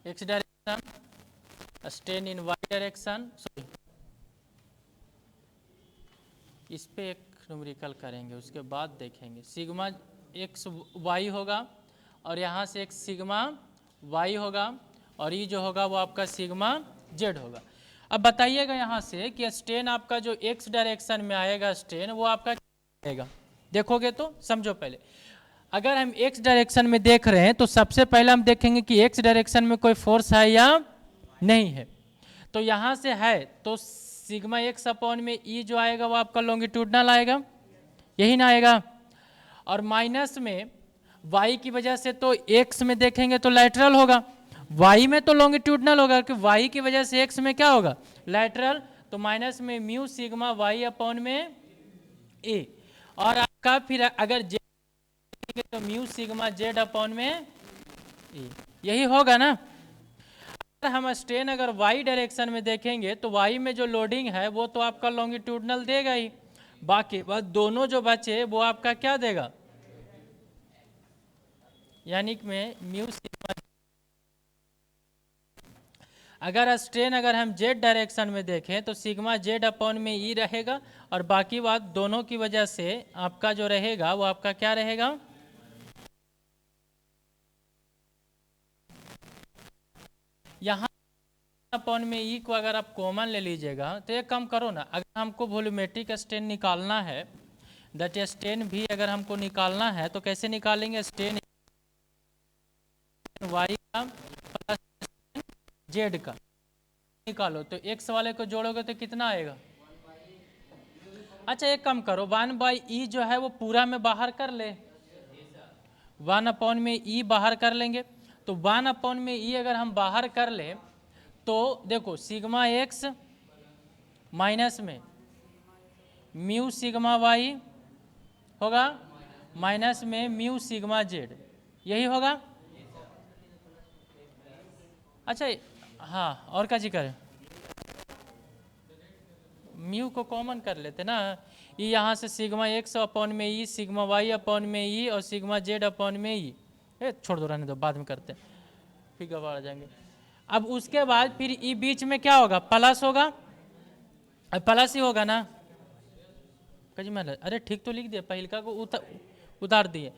X direction, strain in Y direction, sorry इस पे एक न्यूमेरिकल करेंगे उसके बाद देखेंगे, सिग्मा एक्स वाई होगा और यहाँ से एक सिग्मा वाई होगा, और ये जो होगा वो आपका सिग्मा जेड होगा। अब बताइएगा यहाँ से कि स्ट्रेन आपका जो एक्स डायरेक्शन में आएगा स्ट्रेन वो आपका क्या आएगा, देखोगे तो समझो पहले। अगर हम एक्स डायरेक्शन में देख रहे हैं तो सबसे पहले हम देखेंगे कि एक्स डायरेक्शन में कोई फोर्स है या नहीं है। तो यहाँ से है तो सिग्मा एक्स अपॉन में ई जो आएगा वो आपका लॉन्गिट्यूडनल आएगा, यही ना आएगा, और माइनस में वाई की वजह से तो एक्स में देखेंगे तो लैटरल होगा, वाई में तो लॉन्गिट्यूडनल होगा कि वाई की वजह से एक्स में क्या होगा, लैटरल। तो माइनस में म्यू सिग्मा वाई अपॉन में ए, और आपका फिर अगर जेड तो म्यू सिग्मा जेड अपॉन में ए, यही होगा ना। अगर हम स्ट्रेन अगर वाई डायरेक्शन में देखेंगे तो वाई में जो लोडिंग है वो तो आपका लॉन्गिट्यूडनल देगा ही, बाकी बस दोनों जो बचे वो आपका क्या देगा, यानी कि में म्यू सिग्मा। अगर स्ट्रेन अगर हम जेड डायरेक्शन में देखें तो सिग्मा जेड अपॉन में ई रहेगा, और बाकी बात दोनों की वजह से आपका जो रहेगा वो आपका क्या रहेगा, यहाँ अपॉन में ई को अगर आप कॉमन ले लीजिएगा तो एक काम करो ना, अगर हमको वॉल्यूमेट्रिक स्ट्रेन निकालना है, दैट स्ट्रेन भी अगर हमको निकालना है तो कैसे निकालेंगे, स्ट्रेन वाई का प्लस जेड का निकालो, तो एक्स वाले को जोड़ोगे तो कितना आएगा। अच्छा एक काम करो, 1/e जो है वो पूरा में बाहर कर ले, 1/में ई बाहर कर लेंगे। तो 1/में ई अगर हम बाहर कर ले तो देखो सिग्मा एक्स माइनस में म्यू सिग्मा वाई होगा, माइनस में म्यू सिग्मा जेड, यही होगा। अच्छा हाँ, और क्या जी करें, म्यू को कॉमन कर लेते ना, ई यहाँ से सिग्मा एक्स अपॉन में ई, सिग्मा वाई अपॉन में ई, और सिग्मा जेड अपॉन में ई। छोड़ दो, रहने दो, बाद में करते हैं, फिर गड़बड़ा जाएंगे। अब उसके बाद फिर ई बीच में क्या होगा, प्लस होगा, अब प्लस ही होगा ना। कजी मैं अरे ठीक तो लिख दिया, पहिलका को उतार दिए।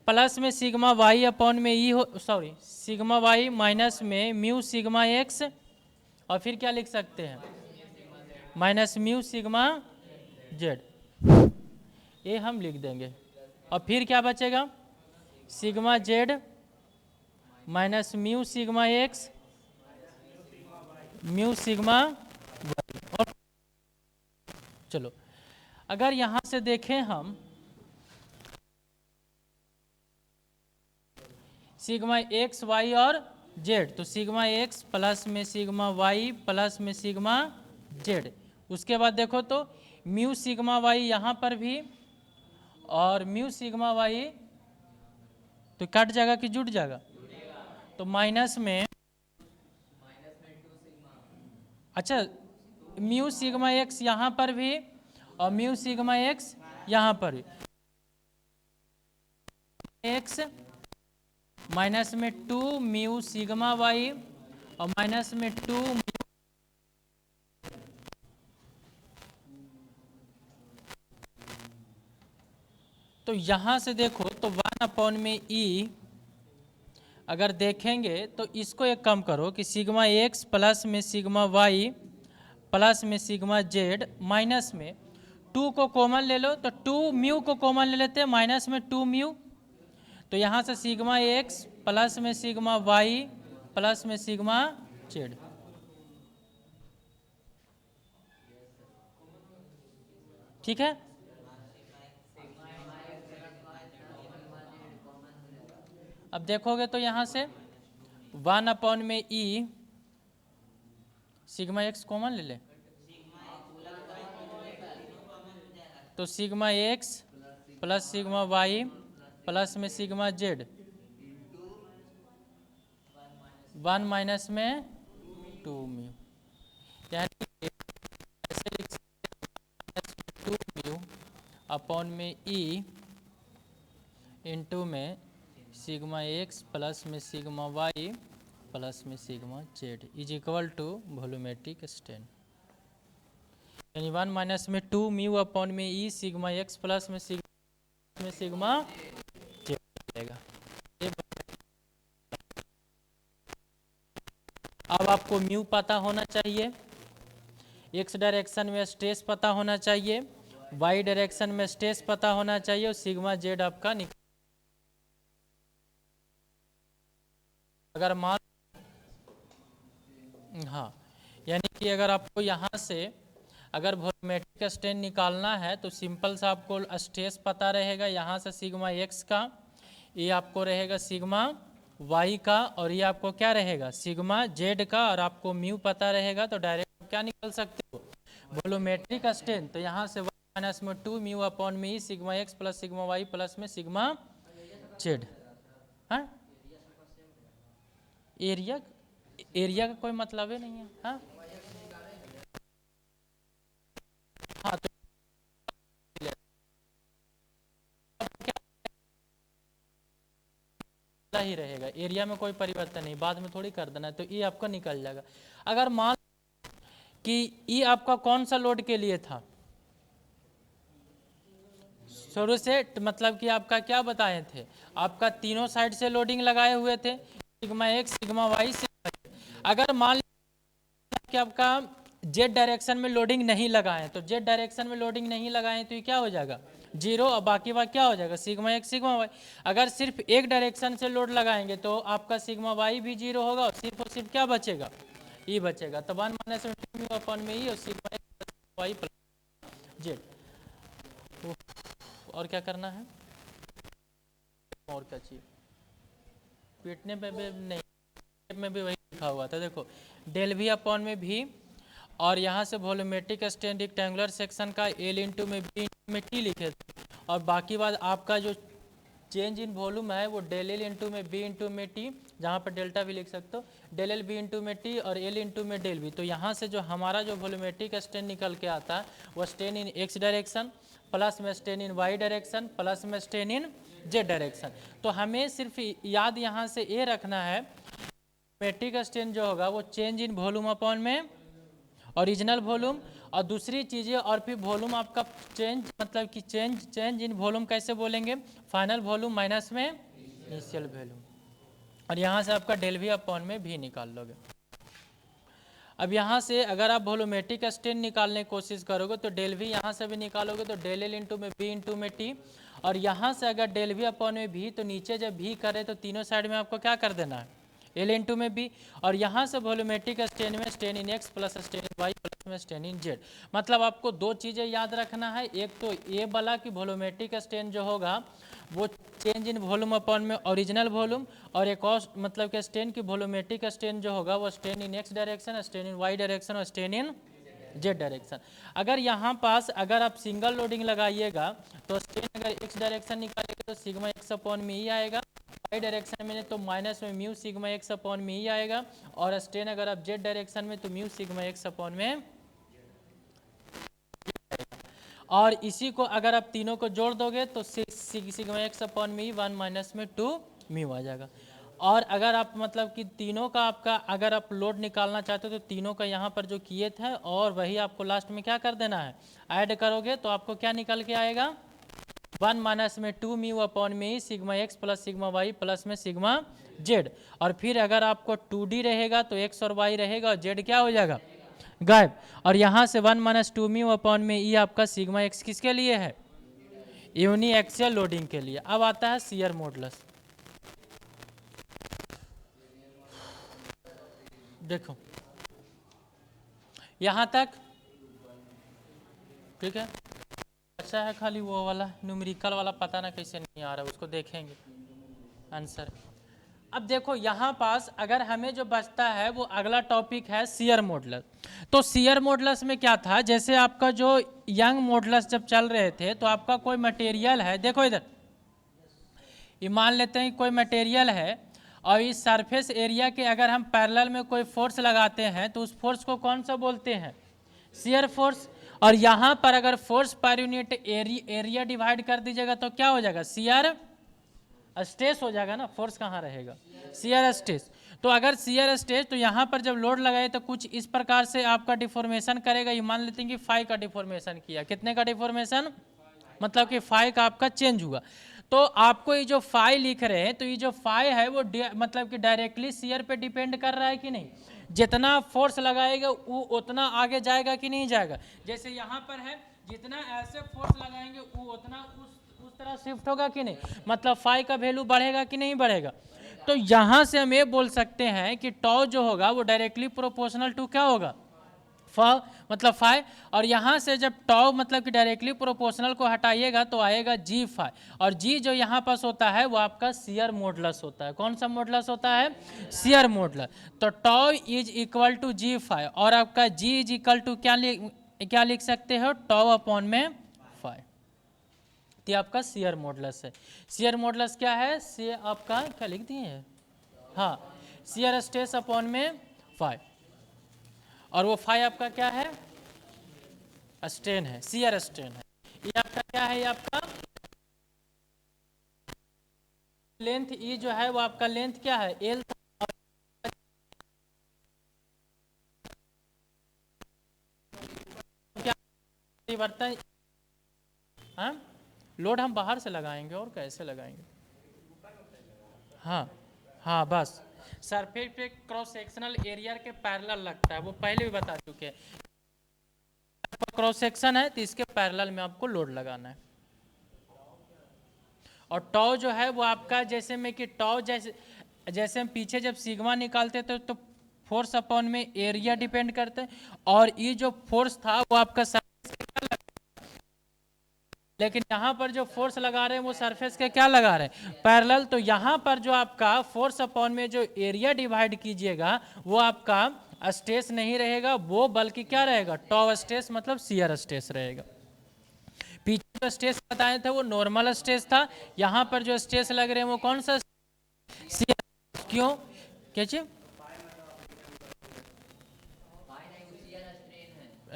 प्लस में सिग्मा वाई अपॉन में ई हो, सॉरी सिग्मा वाई माइनस में म्यू सिग्मा एक्स, और फिर क्या लिख सकते हैं, माइनस म्यू सिग्मा जेड, ये हम लिख देंगे। और फिर क्या बचेगा, sigma Z minus mu sigma X mu sigma Y. और चलो अगर यहाँ से देखें हम, सिग्मा एक्स वाई और जेड, तो सिग्मा एक्स प्लस में सिग्मा वाई प्लस में सिग्मा जेड। उसके बाद देखो तो म्यू सिग्मा वाई यहाँ पर भी, और म्यू सिग्मा वाई तो कट जाएगा कि जुट जाएगा, तो माइनस में, अच्छा म्यू सिग्मा एक्स यहाँ पर भी और म्यू सिग्मा एक्स यहाँ पर भी, एक्स माइनस में 2 म्यू सिग्मा वाई और माइनस में 2 तो यहाँ से देखो तो 1 अपॉन में ई, अगर देखेंगे तो इसको एक कम करो कि सिग्मा एक्स प्लस में सिग्मा वाई प्लस में सिग्मा जेड माइनस में 2 को कॉमन ले लो, तो 2 म्यू को कॉमन ले लेते हैं, माइनस में 2 म्यू, तो यहाँ से सिग्मा एक्स प्लस में सिग्मा वाई प्लस में सिग्मा जेड। ठीक है, अब देखोगे तो यहाँ से 1 अपॉन में ई, सिग्मा एक्स कॉमन ले ले, तो sigma x plus sigma Y plus में सिग्मा जेड, 1 माइनस में 2 म्यू, यानी ऐसे लिख सकते 2 म्यू अपॉन में ई इंटू में सिग्मा एक्स प्लस में सिग्मा वाई प्लस में sigma Z is equal to volumetric strain, यानी 1 माइनस में 2 म्यू अपॉन में ई सिग्मा एक्स प्लस में सिग्मा जेड मिलेगा। अब आपको म्यू पता होना चाहिए, एक्स डायरेक्शन में स्ट्रेस पता होना चाहिए, वाई डायरेक्शन में स्ट्रेस पता होना चाहिए, और सिग्मा जेड आपका निकल, अगर मान, हाँ यानी कि अगर आपको यहाँ से अगर वॉल्यूमेट्रिक स्ट्रेन निकालना है तो सिंपल सा आपको स्ट्रेस पता रहेगा, यहाँ से सिग्मा एक्स का, ये आपको रहेगा सिग्मा वाई का, और ये आपको क्या रहेगा सिग्मा जेड का, और आपको म्यू पता रहेगा, तो डायरेक्ट क्या निकल सकते हो वॉल्यूमेट्रिक स्ट्रेन। तो यहाँ से 1 माइनस में 2 म्यू अपॉन में E sigma x plus sigma Y plus में सिग्मा जेड। हाँ एरिया का कोई मतलब ही नहीं है। हाँ हाँ तो ही रहेगा, एरिया में कोई परिवर्तन नहीं, बाद में थोड़ी कर देना, तो ये आपका निकल जाएगा। अगर मान कि ये आपका कौन सा लोड के लिए था, शुरू से मतलब कि आपका क्या बताए थे, आपका तीनों साइड से लोडिंग लगाए हुए थे, sigma X sigma Y sigma Z. अगर मान कि आपका जेड डायरेक्शन में लोडिंग नहीं लगाए, तो जेड डायरेक्शन में लोडिंग नहीं लगाए तो ये क्या हो जाएगा जीरो, और बाकी बात क्या हो जाएगा सिग्मा एक्स सिग्मा वाई। अगर सिर्फ एक डायरेक्शन से लोड लगाएंगे तो आपका सिग्मा वाई भी जीरो होगा, और सिर्फ क्या बचेगा ई बचेगा, तो 1 माइनस म्यू अपॉन में ई और sigma X Y plus Z. और क्या करना है, और क्या चाहिए, पीटने पे भी नहीं, में भी वही लिखा हुआ था, देखो डेल वी अपॉन में भी, और यहाँ से वॉल्यूमेट्रिक स्ट्रेन रेक्टेंगुलर सेक्शन का एल इंटू में बी में टी लिखे थे, और बाकी बात आपका जो चेंज इन वॉल्यूम है वो डेल एल इंटू में बी इंटू में टी, जहाँ पर डेल्टा भी लिख सकते हो, डेल एल बी इंटू में टी और एल इंटू में डेल बी। तो यहाँ से जो हमारा जो वॉल्यूमेट्रिक स्ट्रेन निकल के आता है वो strain in x direction plus में strain in Y direction plus में स्ट्रेन इन जेड डायरेक्शन। तो हमें सिर्फ याद यहाँ से ये रखना है वॉल्यूमेट्रिक स्ट्रेन जो होगा वो चेंज इन वॉल्यूम अपॉन में ओरिजिनल वॉल्यूम, और दूसरी चीज़ें और फिर वॉल्यूम आपका चेंज मतलब कि चेंज इन वॉल्यूम कैसे बोलेंगे, फाइनल वॉल्यूम माइनस में इनिशियल वॉल्यूम, और यहाँ से आपका डेल वी अपॉन में भी निकाल लोगे। अब यहाँ से अगर आप वॉल्यूमेट्रिक स्ट्रेन निकालने की कोशिश करोगे तो डेल वी यहाँ से भी निकालोगे तो डेल एल इंटू में बी इंटू में टी, और यहाँ से अगर डेल वी अपॉन में भी, तो नीचे जब भी करे तो तीनों साइड में आपको क्या कर देना है, एल इंटू में बी, और यहाँ से वॉल्यूमेट्रिक स्ट्रेन में strain in X plus strain in Y plus में स्ट्रेन इन जेड। मतलब आपको दो चीज़ें याद रखना है, एक तो ये वाला कि वॉल्यूमेट्रिक स्ट्रेन जो होगा वो चेंज इन वॉल्यूम अपॉन में ओरिजिनल वॉल्यूम, और एक और मतलब कि स्ट्रेन की वॉल्यूमेट्रिक स्ट्रेन जो होगा वो strain in x direction, strain in Y direction और स्ट्रेन इन जेड डायरेक्शन। अगर यहाँ पास अगर आप सिंगल लोडिंग लगाइएगा तो स्ट्रेन अगर एक्स डायरेक्शन निकालेगा तो सिग्मा एक्स अपॉन में ही आएगा, वाई डायरेक्शन में तो माइनस में म्यू सिग्मा एक्स अपॉन में ही आएगा, और स्ट्रेन अगर आप जेड डायरेक्शन में तो म्यू सिग्मा एक्स अपॉन में। और इसी को अगर आप तीनों को जोड़ दोगे तो सिग्मा एक्स अपॉन में ही 1 माइनस में 2 म्यू आ जाएगा। और अगर आप मतलब कि तीनों का आपका अगर आप लोड निकालना चाहते हो तो तीनों का यहाँ पर जो किए थे और वही आपको लास्ट में क्या कर देना है, ऐड करोगे तो आपको क्या निकल के आएगा, 1 माइनस में 2 म्यू अपॉन में ही sigma x plus sigma Y plus में सिग्मा जेड। और फिर अगर आपको 2D रहेगा तो एक्स और वाई रहेगा और जेड क्या हो जाएगा, गायब। और यहाँ से 1 माइनस 2 म्यू अपॉन में ई आपका सिग्मा एक्स किसके लिए है, यूनी एक्सियल लोडिंग के लिए। अब आता है शियर मॉडुलस। देखो यहाँ तक ठीक है, अच्छा है, खाली वो वाला न्यूमेरिकल वाला पता ना कैसे नहीं आ रहा है, उसको देखेंगे आंसर। अब देखो यहाँ पास अगर हमें जो बचता है वो अगला टॉपिक है शियर मॉडुलस। तो शियर मॉडुलस में क्या था, जैसे आपका जो यंग मॉडुलस जब चल रहे थे तो आपका कोई मटेरियल है, देखो इधर ये मान लेते हैं कोई मटेरियल है और इस सरफेस एरिया के अगर हम पैरेलल में कोई फोर्स लगाते हैं तो उस फोर्स को कौन सा बोलते हैं, शियर फोर्स। और यहाँ पर अगर force per unit area divide कर दीजिएगा तो क्या हो जाएगा, शियर स्ट्रेस हो जाएगा ना, फोर्स कहाँ रहेगा, शियर स्ट्रेस। तो अगर शियर स्ट्रेस तो यहाँ पर जब लोड लगाए तो कुछ इस प्रकार से आपका डिफॉर्मेशन करेगा। ये मान लेते हैं कि फाई का डिफॉर्मेशन किया, कितने का डिफॉर्मेशन, मतलब कि फाई का आपका चेंज हुआ। तो आपको ये जो फाई लिख रहे हैं तो ये जो फाई है वो मतलब कि डायरेक्टली शियर पे डिपेंड कर रहा है कि नहीं, जितना फोर्स लगाएगा वो उतना आगे जाएगा कि नहीं जाएगा। जैसे यहाँ पर है जितना ऐसे फोर्स लगाएंगे वो उतना उस तरह शिफ्ट होगा कि नहीं, मतलब फाई का वैल्यू बढ़ेगा कि नहीं बढ़ेगा। तो यहाँ से हम ये बोल सकते हैं कि टॉ जो होगा वो डायरेक्टली प्रोपोर्शनल टू क्या होगा, मतलब फाई। और यहाँ से जब टॉ मतलब कि डायरेक्टली प्रोपोर्शनल को हटाइएगा तो आएगा जी फाई, और जी जो यहाँ पास होता है वो आपका शियर मॉडुलस होता है। कौन सा मॉडुलस होता है, शियर मॉडुलस। तो tau is equal to G phi, और आपका जी इज इक्वल टू क्या लिख सकते हो, टॉ अपॉन में फाई। तो आपका शियर मॉडुलस है। शियर मॉडुलस क्या है, से आपका क्या लिख दिए हैं, हाँ, शियर स्ट्रेस अपॉन में फाई, और वो फाई आपका क्या है, स्ट्रेन है, शियर स्ट्रेन है। ये आपका क्या है, ये आपका लेंथ ई जो है वो आपका लेंथ क्या है, एल, क्या परिवर्तन, हाँ लोड हम बाहर से लगाएंगे और कैसे लगाएंगे, हाँ हाँ बस सरफेस पे क्रॉस सेक्शनल एरिया के पैरेलल लगता है, वो पहले भी बता चुके हैं। क्रॉस सेक्शन है तो इसके पैरेलल में आपको लोड लगाना है। और टॉ जो है वो आपका जैसे में कि टॉ जैसे हम पीछे जब सिग्मा निकालते थे तो फोर्स अपॉन में एरिया डिपेंड करते हैं, और ये जो फोर्स था वो आपका सरफेस के क्या लगा, लेकिन यहाँ पर जो फोर्स लगा रहे हैं वो सरफेस के क्या लगा रहे हैं, पैरेलल। तो यहाँ पर जो आपका फोर्स अपॉन में जो एरिया डिवाइड कीजिएगा वो आपका स्ट्रेस नहीं रहेगा, वो बल्कि क्या रहेगा, टॉ स्ट्रेस मतलब शियर स्ट्रेस रहेगा। पीछे जो स्ट्रेस बताए थे वो नॉर्मल स्ट्रेस था, यहाँ पर जो स्ट्रेस लग रहे हैं वो कौन सा? क्यों? क्या चीज?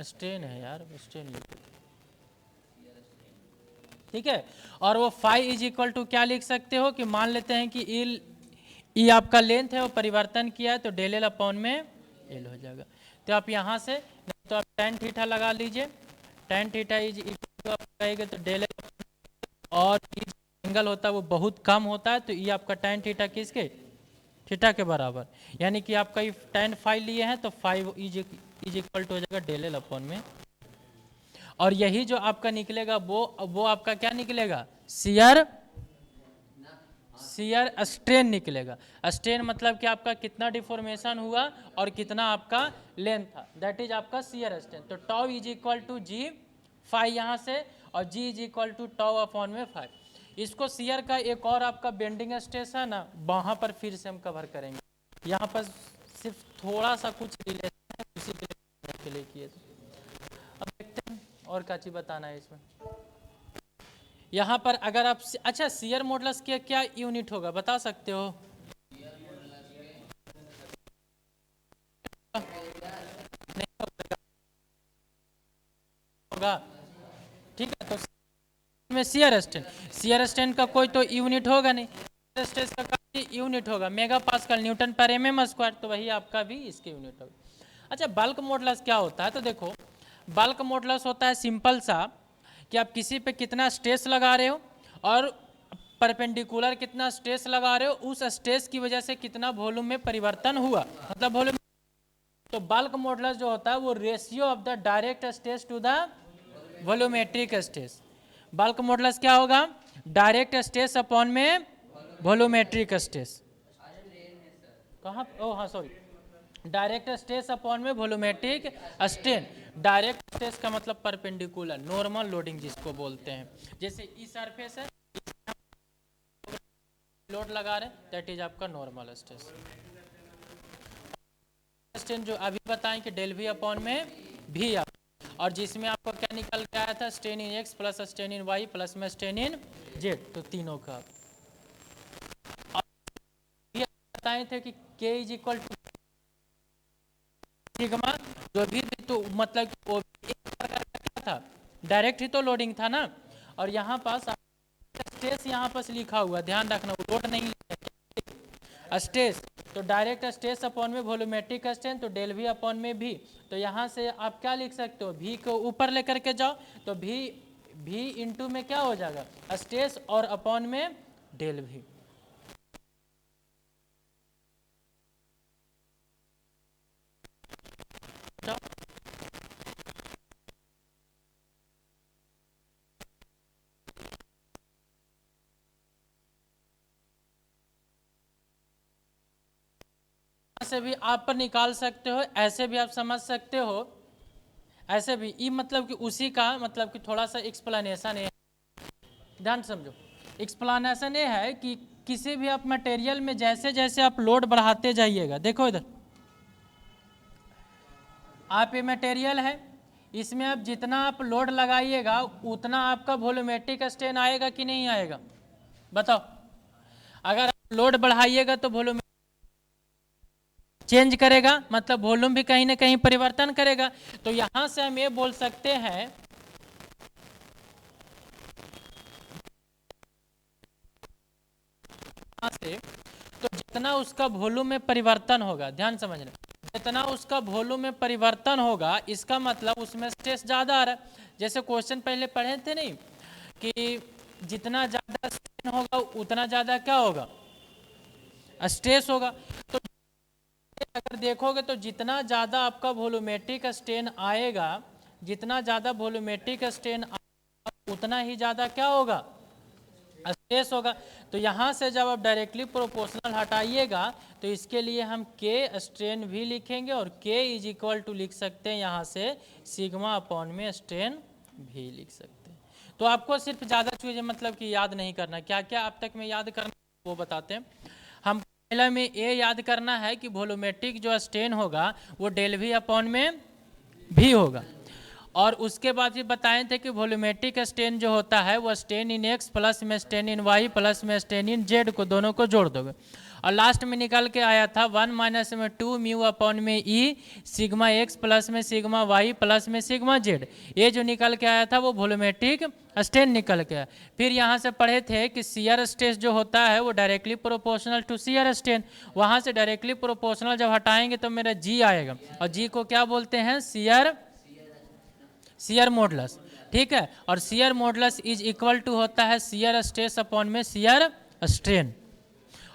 स्ट्रेन है यार, स्ट्रेन। ठीक है, और वो फाई इज इक्वल टू क्या लिख सकते हो कि मान लेते हैं कि ई आपका लेंथ है वो परिवर्तन किया है तो डेल एल अपॉन में एल हो जाएगा। तो आप यहाँ से नहीं तो आप टेन थीटा लगा लीजिए, tan theta is equal to आप कहेंगे तो डेल एल, और एंगल होता है वो बहुत कम होता है तो ये आपका टेन थीटा किसके? थीटा के बराबर, यानी कि आपका ये टेन फाइव लिए हैं तो फाइव इज इक्वल टू हो जाएगा डेल एल अपॉन में, और यही जो आपका निकलेगा वो आपका क्या निकलेगा? शियर स्ट्रेन निकलेगा। स्ट्रेन मतलब कि आपका कितना डिफॉर्मेशन हुआ और कितना आपका लेंथ था, दैट इज आपका शियर स्ट्रेन। तो tau is equal to G five यहाँ से, और G is equal to tau upon में 5। इसको शियर का एक और आपका बेंडिंग स्ट्रेस है ना, वहाँ पर फिर से हम कवर करेंगे। यहाँ पर सिर्फ थोड़ा सा कुछ रिलेशन है, उसी के लिए किए थे। अब देखते हैं और क्या चीज़ बताना है इसमें। यहाँ पर अगर आप अच्छा शियर मॉडुलस के क्या यूनिट होगा बता सकते हो? नहीं होगा, ठीक है। तो में शियर स्ट्रेन का कोई तो यूनिट होगा नहीं, स्ट्रेस का यूनिट होगा मेगा पास्कल न्यूटन पर mm स्क्वायर, तो वही आपका भी इसके यूनिट होगा। अच्छा बल्क मॉडुलस क्या होता है? तो देखो बल्क मॉडुलस होता है सिंपल सा कि आप किसी पे कितना स्ट्रेस लगा रहे हो और परपेंडिकुलर कितना स्ट्रेस लगा रहे हो, उस स्ट्रेस की वजह से कितना वॉल्यूम में परिवर्तन हुआ, मतलब वॉल्यूम। तो बल्क मॉडुलस जो होता है वो ratio of the direct stress to the volumetric stress. Bulk modulus क्या होगा? डायरेक्ट स्ट्रेस अपॉन में वॉल्यूमेट्रिक स्ट्रेस। कहाँ? ओ हाँ सॉरी, डायरेक्ट स्ट्रेस अपॉन में वॉल्यूमेट्रिक स्ट्रेन। डायरेक्ट स्ट्रेस का मतलब परपेंडिकुलर नॉर्मल लोडिंग जिसको बोलते हैं, जैसे ई सरफेस है लोड लगा रहे हैं दैट इज आपका नॉर्मल स्ट्रेस। स्ट्रेन जो अभी बताएं कि डेल वी अपॉन में भी आप, और जिसमें आपको क्या निकल के आया था? Strain in X plus strain in Y plus में स्ट्रेन इन जेड, तो तीनों का बताए थे कि के इज इक्वल टू सिग्मा, जो भी तो मतलब वो एक प्रकार का क्या था? डायरेक्ट ही तो लोडिंग था ना, और यहाँ पास स्ट्रेस यहाँ पास लिखा हुआ, ध्यान रखना वो लोड नहीं स्ट्रेस, तो डायरेक्ट स्ट्रेस अपॉन में वॉल्यूमेट्रिक स्ट्रेन, तो डेल वी अपॉन में भी। तो यहाँ से आप क्या लिख सकते हो? भी को ऊपर लेकर के जाओ तो भी इंटू में क्या हो जाएगा? स्ट्रेस और अपॉन में डेल वी। से भी आप पर निकाल सकते हो, ऐसे भी आप समझ सकते हो, ऐसे भी। ई मतलब कि उसी का मतलब कि थोड़ा सा एक्सप्लेनेशन है, ध्यान समझो। एक्सप्लेनेशन ये है कि किसी भी आप मटेरियल में जैसे जैसे आप लोड बढ़ाते जाइएगा, देखो इधर आप ये मटेरियल है, इसमें आप जितना आप लोड लगाइएगा उतना आपका वॉल्यूमेट्रिक स्ट्रेन आएगा कि नहीं आएगा? बताओ। अगर आप लोड बढ़ाइएगा तो वॉल्यूम चेंज करेगा, मतलब वॉल्यूम भी कहीं ना कहीं परिवर्तन करेगा। तो यहां से हम ये बोल सकते हैं से, तो जितना उसका वॉल्यूम में परिवर्तन होगा, ध्यान समझना, जितना उसका वॉल्यूम में परिवर्तन होगा इसका मतलब उसमें स्ट्रेस ज्यादा आ रहा है। जैसे क्वेश्चन पहले पढ़े थे नहीं कि जितना ज्यादा स्ट्रेन होगा उतना ज्यादा क्या होगा? स्ट्रेस होगा। तो अगर देखोगे तो जितना ज़्यादा आपका वॉल्यूमेट्रिक स्ट्रेन आएगा, जितना ज़्यादा वॉल्यूमेट्रिक स्ट्रेन उतना ही ज़्यादा क्या होगा? स्ट्रेस होगा। तो यहाँ से जब आप डायरेक्टली प्रोपोर्शनल हटाइएगा तो इसके लिए हम के स्ट्रेन भी लिखेंगे और के इज इक्वल टू लिख सकते हैं यहाँ से सिग्मा अपॉन में स्ट्रेन भी लिख सकते हैं। तो आपको सिर्फ ज़्यादा चीज़ें मतलब कि याद नहीं करना, क्या क्या अब तक में याद करना वो बताते हैं हम। पहला में ये याद करना है कि वॉल्यूमेट्रिक जो स्ट्रेन होगा वो डेल वी अपॉन में भी होगा, और उसके बाद भी बताए थे कि वॉल्यूमेट्रिक स्ट्रेन जो होता है वो स्ट्रेन इन एक्स प्लस में स्ट्रेन इन वाई प्लस में स्ट्रेन इन जेड को दोनों को जोड़ दोगे और लास्ट में निकल के आया था 1 माइनस में 2 म्यू अपॉन में ई सिग्मा एक्स प्लस में सिग्मा वाई प्लस में सिग्मा जेड। ये जो निकल के आया था वो वॉल्यूमेट्रिक स्ट्रेन निकल के आया। फिर यहाँ से पढ़े थे कि शियर स्ट्रेस जो होता है वो directly proportional to shear strain. वहाँ से डायरेक्टली प्रोपोर्शनल जब हटाएंगे तो मेरा जी आएगा और जी को क्या बोलते हैं शियर मॉडुलस। ठीक है, और shear modulus is equal to होता है शियर स्ट्रेस अपॉन में शियर स्ट्रेन।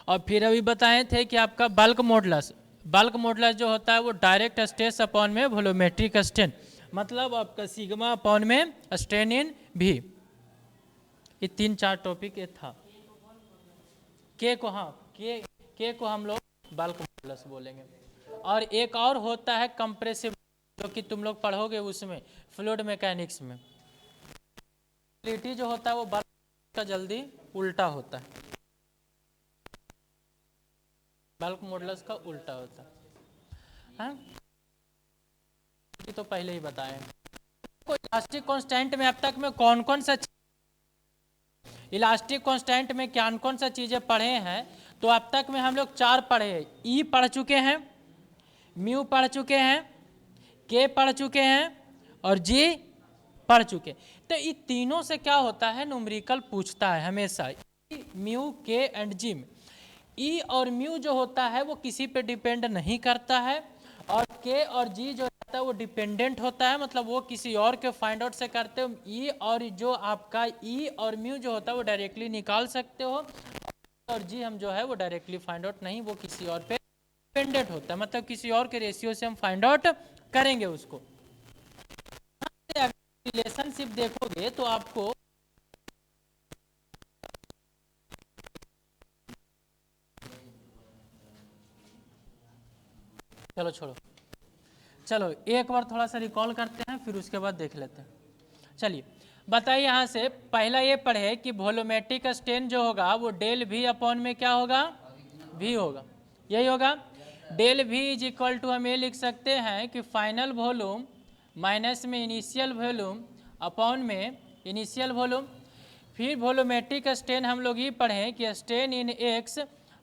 और फिर अभी बताए थे कि आपका बल्क मॉडुलस जो होता है वो डायरेक्ट स्ट्रेस अपॉन में वॉल्यूमेट्रिक स्ट्रेन, मतलब आपका सिग्मा अपॉन में स्ट्रेन इन भी। ये 3-4 टॉपिक ये था। के को के को हम लोग बल्क मॉडुलस बोलेंगे। और एक और होता है कंप्रेसिव, जो कि तुम लोग पढ़ोगे उसमें फ्लूइड मैकेनिक्स में। जो होता है वो बल्क का जल्दी उल्टा होता है, बल्क मॉडुलस का उल्टा होता है। तो पहले ही बताएं। इलास्टिक कांस्टेंट में अब तक में कौन कौन सा इलास्टिक कांस्टेंट में कौन सा चीजें पढ़े हैं, तो अब तक में हम लोग 4 पढ़े हैं। ई पढ़ चुके हैं, म्यू पढ़ चुके हैं, के पढ़ चुके हैं और जी पढ़ चुके। तो ये तीनों से क्या होता है, न्यूमेरिकल पूछता है हमेशा म्यू के एंड जी में। ई और म्यू जो होता है वो किसी पे डिपेंड नहीं करता है और के और जी जो होता है वो डिपेंडेंट होता है, मतलब वो किसी और के फाइंड आउट से करते हो। ई और जो आपका ई और म्यू जो होता है वो डायरेक्टली निकाल सकते हो और जी हम जो है वो डायरेक्टली फाइंड आउट नहीं, वो किसी और पे डिपेंडेंट होता है, मतलब किसी और के रेशियो से हम फाइंड आउट करेंगे उसको। रिलेशनशिप देखोगे तो आपको चलो छोड़ो, चलो एक बार थोड़ा सा रिकॉल करते हैं फिर उसके बाद देख लेते हैं। चलिए बताइए, यहाँ से पहला ये पढ़े कि वॉल्यूमेट्रिक स्ट्रेन जो होगा वो डेल वी अपॉन में क्या होगा, वी होगा, यही होगा। Del V is equal to हम ये लिख सकते हैं कि फाइनल वॉल्यूम माइनस में इनिशियल वॉल्यूम अपॉन में इनिशियल वॉल्यूम। फिर वॉल्यूमेट्रिक स्ट्रेन हम लोग ये पढ़ें कि स्ट्रेन इन एक्स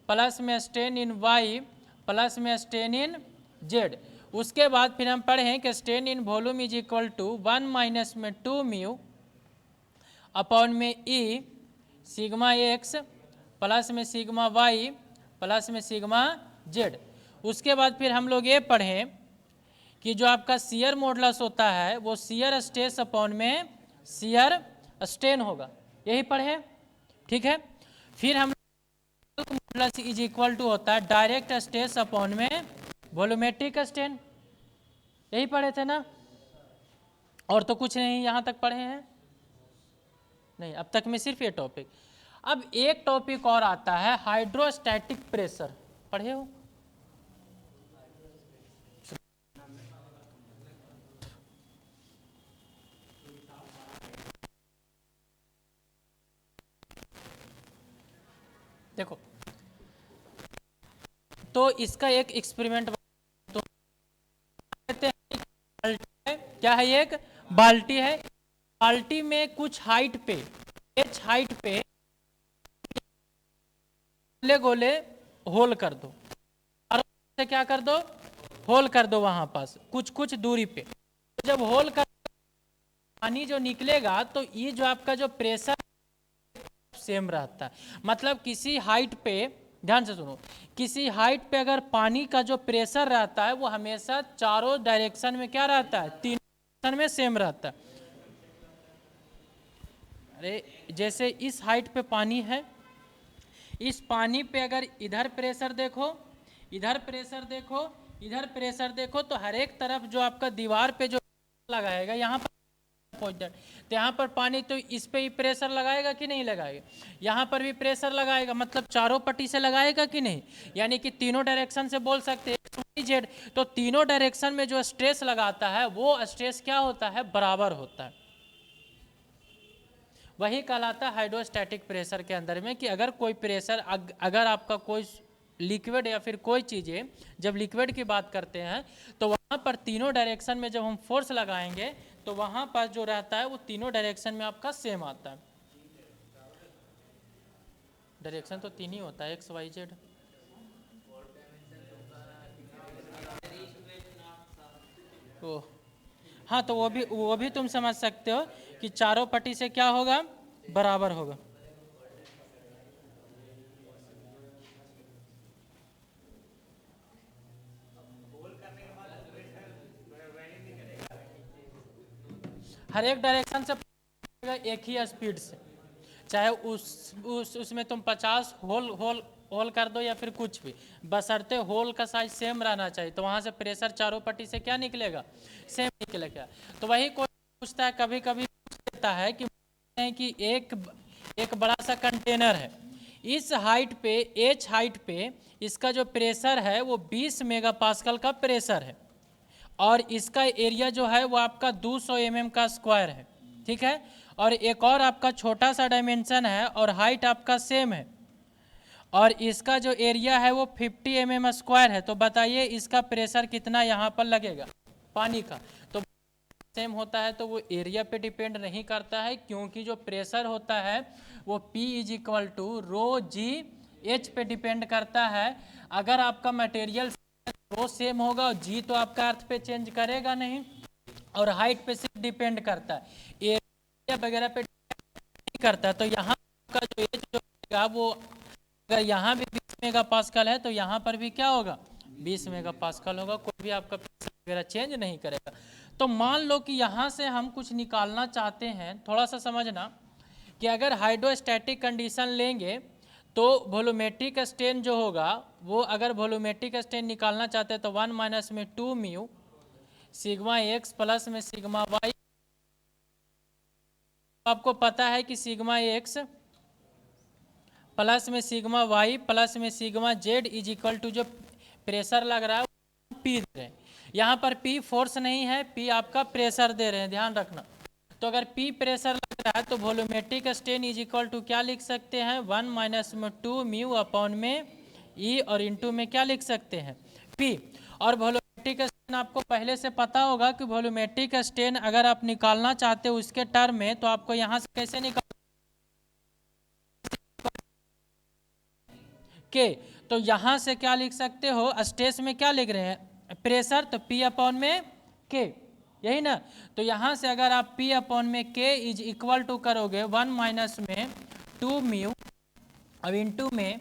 प्लस में स्ट्रेन इन वाई प्लस में स्ट्रेन इन जेड। उसके बाद फिर हम पढ़ें कि strain in volume is equal to 1 minus में 2 म्यू अपॉन में ई सिग्मा एक्स प्लस में सिग्मा वाई प्लस में सिग्मा जेड। उसके बाद फिर हम लोग ये पढ़ें कि जो आपका शियर मॉडुलस होता है वो शियर स्ट्रेस अपॉन में शियर स्ट्रेन होगा, यही पढ़े। ठीक है, फिर हम मॉडुलस इज इक्वल टू होता है डायरेक्ट स्ट्रेस अपॉन में वॉल्यूमेट्रिक स्ट्रेन, यही पढ़े थे ना। और तो कुछ नहीं यहाँ तक पढ़े हैं नहीं, अब तक में सिर्फ ये टॉपिक। अब एक टॉपिक और आता है हाइड्रोस्टैटिक प्रेशर, पढ़े हो? देखो तो इसका एक एक्सपेरिमेंट तो कहते हैं, क्या है, एक बाल्टी है, बाल्टी में कुछ हाइट पे एच हाइट पे गोले गोले होल कर दो और से क्या कर दो, होल कर दो वहां पास कुछ कुछ दूरी पे। जब होल कर पानी जो निकलेगा तो ये जो आपका जो प्रेशर सेम रहता है, मतलब किसी हाइट पे, ध्यान से सुनो, किसी हाइट पे अगर पानी का जो प्रेशर रहता है वो हमेशा चारों डायरेक्शन में क्या रहता है, 3 डायरेक्शन में सेम रहता है। अरे जैसे इस हाइट पे पानी है, इस पानी पे अगर इधर प्रेशर देखो, इधर प्रेशर देखो, इधर प्रेशर देखो, तो हर एक तरफ जो आपका दीवार पे जो लगाएगा यहाँ पर पहुंच जाए, तो यहाँ पर पानी तो इस पे ही प्रेशर लगाएगा कि नहीं लगाएगा, यहाँ पर भी प्रेशर लगाएगा, मतलब चारों पट्टी से लगाएगा कि नहीं, यानी कि तीनों डायरेक्शन से बोल सकते हैं एक्स वाई जेड। तो तीनों डायरेक्शन में जो स्ट्रेस लगाता है वो स्ट्रेस क्या होता है, बराबर होता है। वही कहलाता है हाइड्रोस्टैटिक प्रेशर के अंदर में कि अगर कोई प्रेशर अगर आपका कोई लिक्विड या फिर कोई चीज़ें, जब लिक्विड की बात करते हैं तो वहाँ पर तीनों डायरेक्शन में जब हम फोर्स लगाएंगे तो वहाँ पर जो रहता है वो तीनों डायरेक्शन में आपका सेम आता है। डायरेक्शन तो तीन ही होता है, एक्स वाई जेड। ओ हाँ, तो वो भी तुम समझ सकते हो कि चारों पट्टी से क्या होगा, बराबर होगा। हर एक डायरेक्शन से एक ही स्पीड से, चाहे उसमें तुम 50 होल होल होल कर दो या फिर कुछ भी, बशर्ते होल का साइज सेम रहना चाहिए। तो वहाँ से प्रेशर चारों पट्टी से क्या निकलेगा, सेम निकलेगा। तो वही कोई पूछता है, कभी कभी पूछ देता है कि एक बड़ा सा कंटेनर है, इस हाइट पे, एच हाइट पे इसका जो प्रेशर है वो 20 मेगापास्कल का प्रेशर है, और इसका एरिया जो है वो आपका 200 mm का स्क्वायर है, ठीक है। और एक और आपका छोटा सा डायमेंशन है और हाइट आपका सेम है, और इसका जो एरिया है वो 50 mm स्क्वायर है। तो बताइए इसका प्रेशर कितना यहाँ पर लगेगा पानी का। तो सेम होता है तो वो एरिया पे डिपेंड नहीं करता है, क्योंकि जो प्रेशर होता है वो P is equal to rho G H पे डिपेंड करता है। अगर आपका मटेरियल रो सेम होगा और जी तो आपका अर्थ पे चेंज करेगा नहीं, और हाइट पे सिर्फ डिपेंड करता है, एरिया वगैरह पे नहीं करता है। तो यहाँ का जो एच जो होगा वो अगर यहाँ भी 20 मेगापास्कल है तो यहाँ पर भी क्या होगा, 20 मेगापास्कल होगा। कोई भी आपका प्रेशर वगैरह चेंज नहीं करेगा। तो मान लो कि यहाँ से हम कुछ निकालना चाहते हैं, थोड़ा सा समझना कि अगर हाइड्रोस्टैटिक कंडीशन लेंगे तो वॉल्यूमेट्रिक स्ट्रेन जो होगा वो, अगर वॉल्यूमेट्रिक स्ट्रेन निकालना चाहते हैं तो 1 माइनस में 2 म्यू सिग्मा एक्स प्लस में सिग्मा वाई। आपको पता है कि सिग्मा एक्स प्लस में सिग्मा वाई प्लस में sigma Z is equal to जो प्रेशर लग रहा है पी दे रहे हैं। यहाँ पर पी फोर्स नहीं है, पी आपका प्रेशर दे रहे हैं, ध्यान रखना। तो अगर पी प्रेशर लग रहा है तो volumetric strain is equal to क्या लिख सकते हैं, 1 माइनस में 2 म्यू अपॉन में ई, और इंटू में क्या लिख सकते हैं, पी। और वॉल्यूमेट्रिक स्ट्रेन आपको पहले से पता होगा कि वॉल्यूमेट्रिक स्ट्रेन अगर आप निकालना चाहते हो उसके टर्म में, तो आपको यहाँ से कैसे निकाल के, तो यहाँ से क्या लिख सकते हो, स्ट्रेस में क्या लिख रहे हैं, प्रेशर, तो पी अपॉन में के, यही ना। तो यहाँ से अगर आप पी अपॉन में के इज इक्वल टू करोगे 1 माइनस में 2 म्यू अब इंटू में,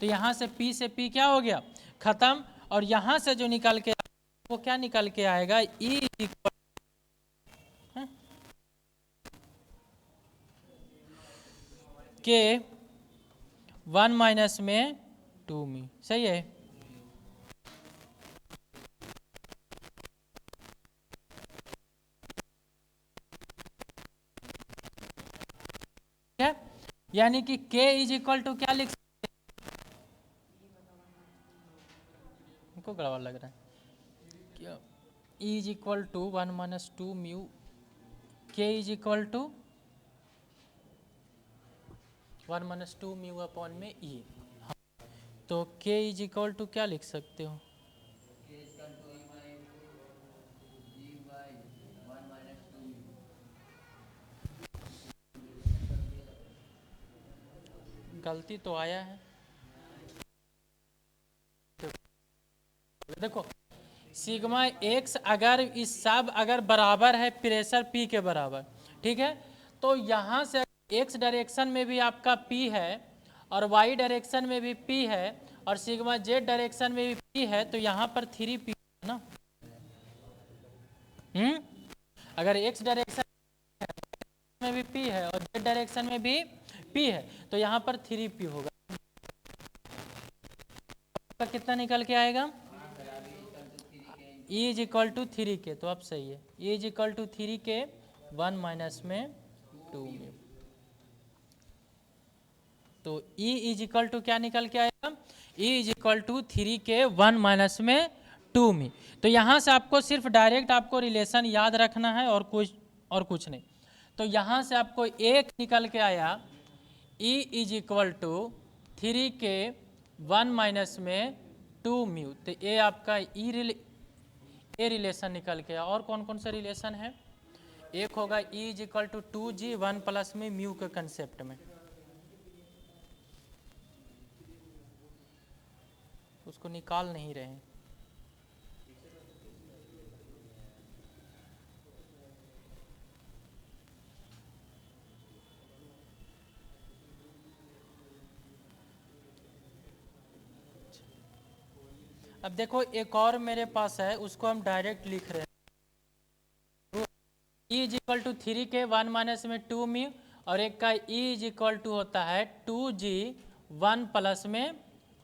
तो यहाँ से पी क्या हो गया, खत्म। और यहाँ से जो निकल के वो क्या निकल के आएगा, ई इक्वल के 1 माइनस में 2 म्यू, सही है। यानी कि k इज इक्वल टू क्या लिख सकते हैं, को गड़बड़ लग रहा है क्या, e is equal to 1 minus 2 mu, k is equal to 1 minus 2 mu upon में e। हाँ, तो k इज इक्वल टू क्या लिख सकते हो, गलती तो आया है, देखो सिग्मा एक्स अगर इस सब अगर बराबर है प्रेशर पी के बराबर, ठीक है, तो यहाँ से एक्स डायरेक्शन में भी आपका पी है और वाई डायरेक्शन में भी पी है और सिग्मा जेड डायरेक्शन में भी पी है, तो यहाँ पर 3 पी है ना। अगर एक्स डायरेक्शन में भी पी है और जेड डायरेक्शन में भी पी है तो यहाँ पर 3 पी होगा। कितना निकल के आएगा, E इज इक्वल टू 3 के, तो अब सही है, E इज इक्वल टू 3 के 1 माइनस में 2 में, तो E इज इक्वल टू क्या निकल के आएगा, E इज इक्वल टू 3 के 1 माइनस में 2 में। तो यहाँ से आपको सिर्फ डायरेक्ट आपको रिलेशन याद रखना है और कुछ नहीं। तो यहाँ से आपको एक निकल के आया E इज इक्वल टू 3 के 1 माइनस में 2 म्यू, तो ये आपका ये रिलेशन निकल के आया। और कौन कौन सा रिलेशन है? एक होगा E is equal to 2G 1 plus में म्यू के कंसेप्ट में, उसको निकाल नहीं रहे हैं। अब देखो एक और मेरे पास है, उसको हम डायरेक्ट लिख रहे हैं। E is equal to 3K 1 minus में 2 म्यू, और एक का E इज इक्वल टू होता है 2G 1 प्लस में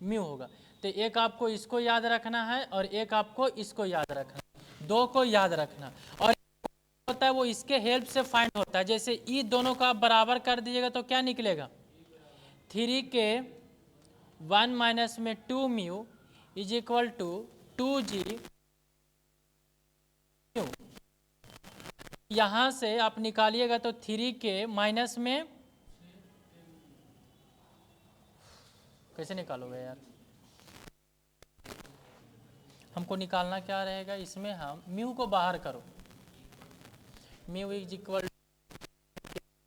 म्यू होगा। तो एक आपको इसको याद रखना है और एक आपको इसको याद रखना है, दो को याद रखना। और होता है वो इसके हेल्प से फाइंड होता है। जैसे E दोनों का आप बराबर कर दीजिएगा तो क्या निकलेगा? 3K 1 माइनस में 2 mu is equal to 2G mu. यहां से आप निकालिएगा तो 3K माइनस में, कैसे निकालोगे यार? हमको निकालना क्या रहेगा इसमें? हम म्यू को बाहर करो, म्यू इज इक्वल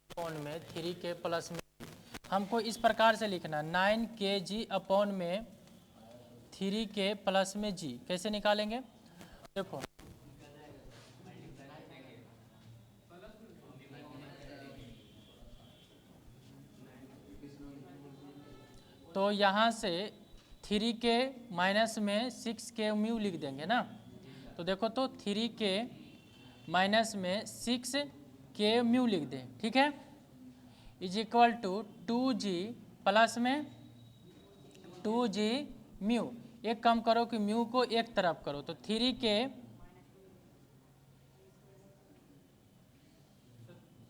अपॉन में 3K प्लस में, हमको इस प्रकार से लिखना 9kg अपॉन में 3K प्लस में g। कैसे निकालेंगे? देखो तो यहाँ से 3K माइनस में 6K म्यू लिख देंगे ना। तो देखो तो 3K माइनस में 6K म्यू लिख दें, ठीक है, is equal to 2G plus में 2G म्यू। एक काम करो कि म्यू को एक तरफ करो, तो 3K,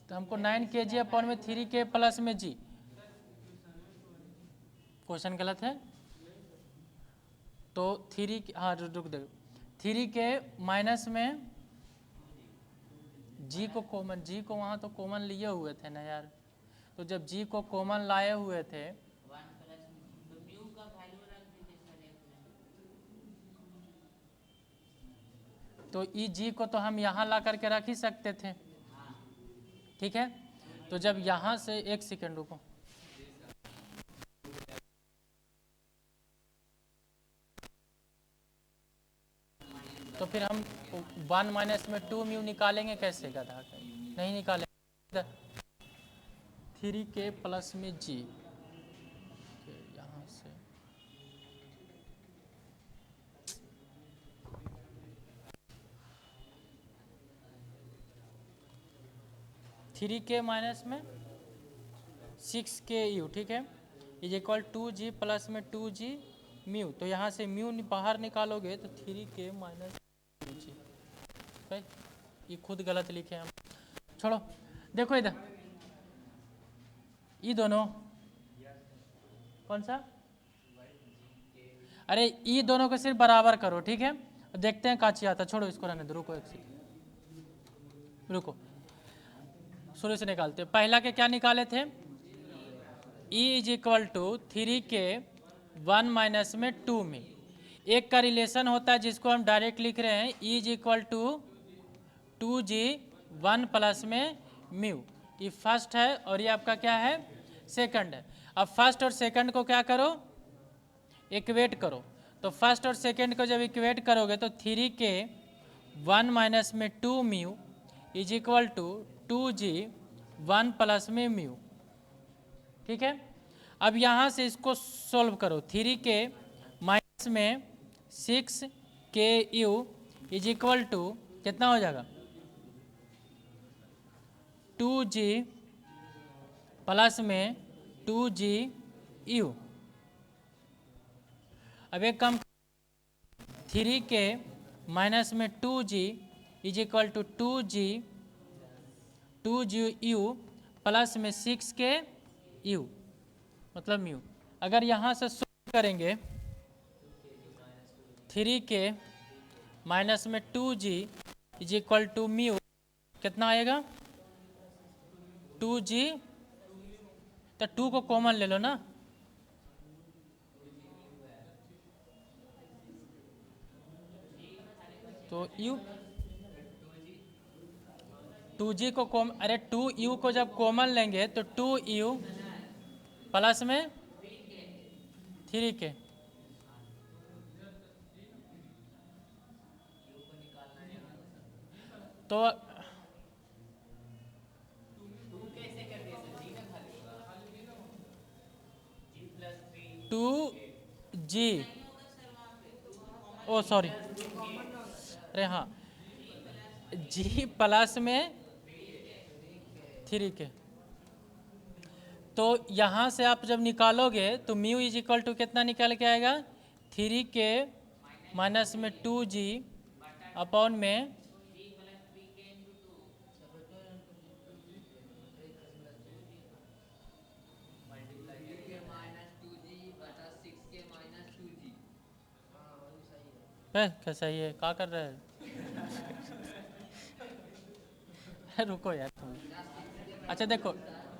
तो हमको 9kg अपॉन में 3K प्लस में g। क्वेश्चन गलत है तो 3, हाँ रुक दे, 3K माइनस में g को कॉमन, g को वहाँ तो कॉमन लिए हुए थे ना यार, तो जब g को कॉमन लाए हुए थे तो ई जी को तो हम यहाँ ला करके रख ही सकते थे, ठीक है। तो जब यहाँ से, एक सेकेंड रुको, तो फिर हम 1 माइनस में 2 म्यू निकालेंगे कैसे? गधा नहीं निकालेंगे। 3K प्लस में जी, यहाँ से थ्री के माइनस में 6K यू, ठीक है, इज इक्वल 2G प्लस में 2G म्यू। तो यहाँ से म्यू बाहर निकालोगे तो 3K माइनस 2G। ये खुद गलत लिखे हम, छोड़ो। देखो इधर ये दोनों कौन सा, अरे ये दोनों को सिर्फ बराबर करो, ठीक है, देखते हैं काची आता। छोड़ो इसको, रहने दो, रुको एक सेकंड, रुको शुरू से निकालते हैं। पहला के क्या निकाले थे? E is equal to 3K 1 minus में 2 में। एक का रिलेशन होता है जिसको हम डायरेक्ट लिख रहे हैं, E is equal to 2G 1 plus में म्यू। ये फर्स्ट है और ये आपका क्या है? सेकंड है। अब फर्स्ट और सेकंड को क्या करो? इक्वेट करो। तो फर्स्ट और सेकंड को जब इक्वेट करोगे तो 3K 1 माइनस में 2 mu is equal to 2G 1 plus में म्यू, ठीक है। अब यहाँ से इसको सॉल्व करो, 3K माइनस में 6K you is equal to कितना हो जाएगा? 2G प्लस में 2G यू। अब एक कम, 3K माइनस में 2G is equal to 2G U plus में 6K यू, मतलब म्यू। अगर यहाँ से सॉल्व करेंगे 3K माइनस में 2G is equal to mu, कितना आएगा? 2G, तो 2 को कॉमन ले लो ना, तो तो u 2g को अरे 2u को जब कॉमन लेंगे तो 2u प्लस में 3k, तो 2g, ओ सॉरी, अरे हाँ, g प्लस में 3k। तो यहाँ से आप जब निकालोगे तो म्यू इज इक्वल टू कितना निकल के आएगा, 3k माइनस में 2g अपॉन में कैसा ये क्या कर रहे हैं रुको यार तुम। अच्छा देखो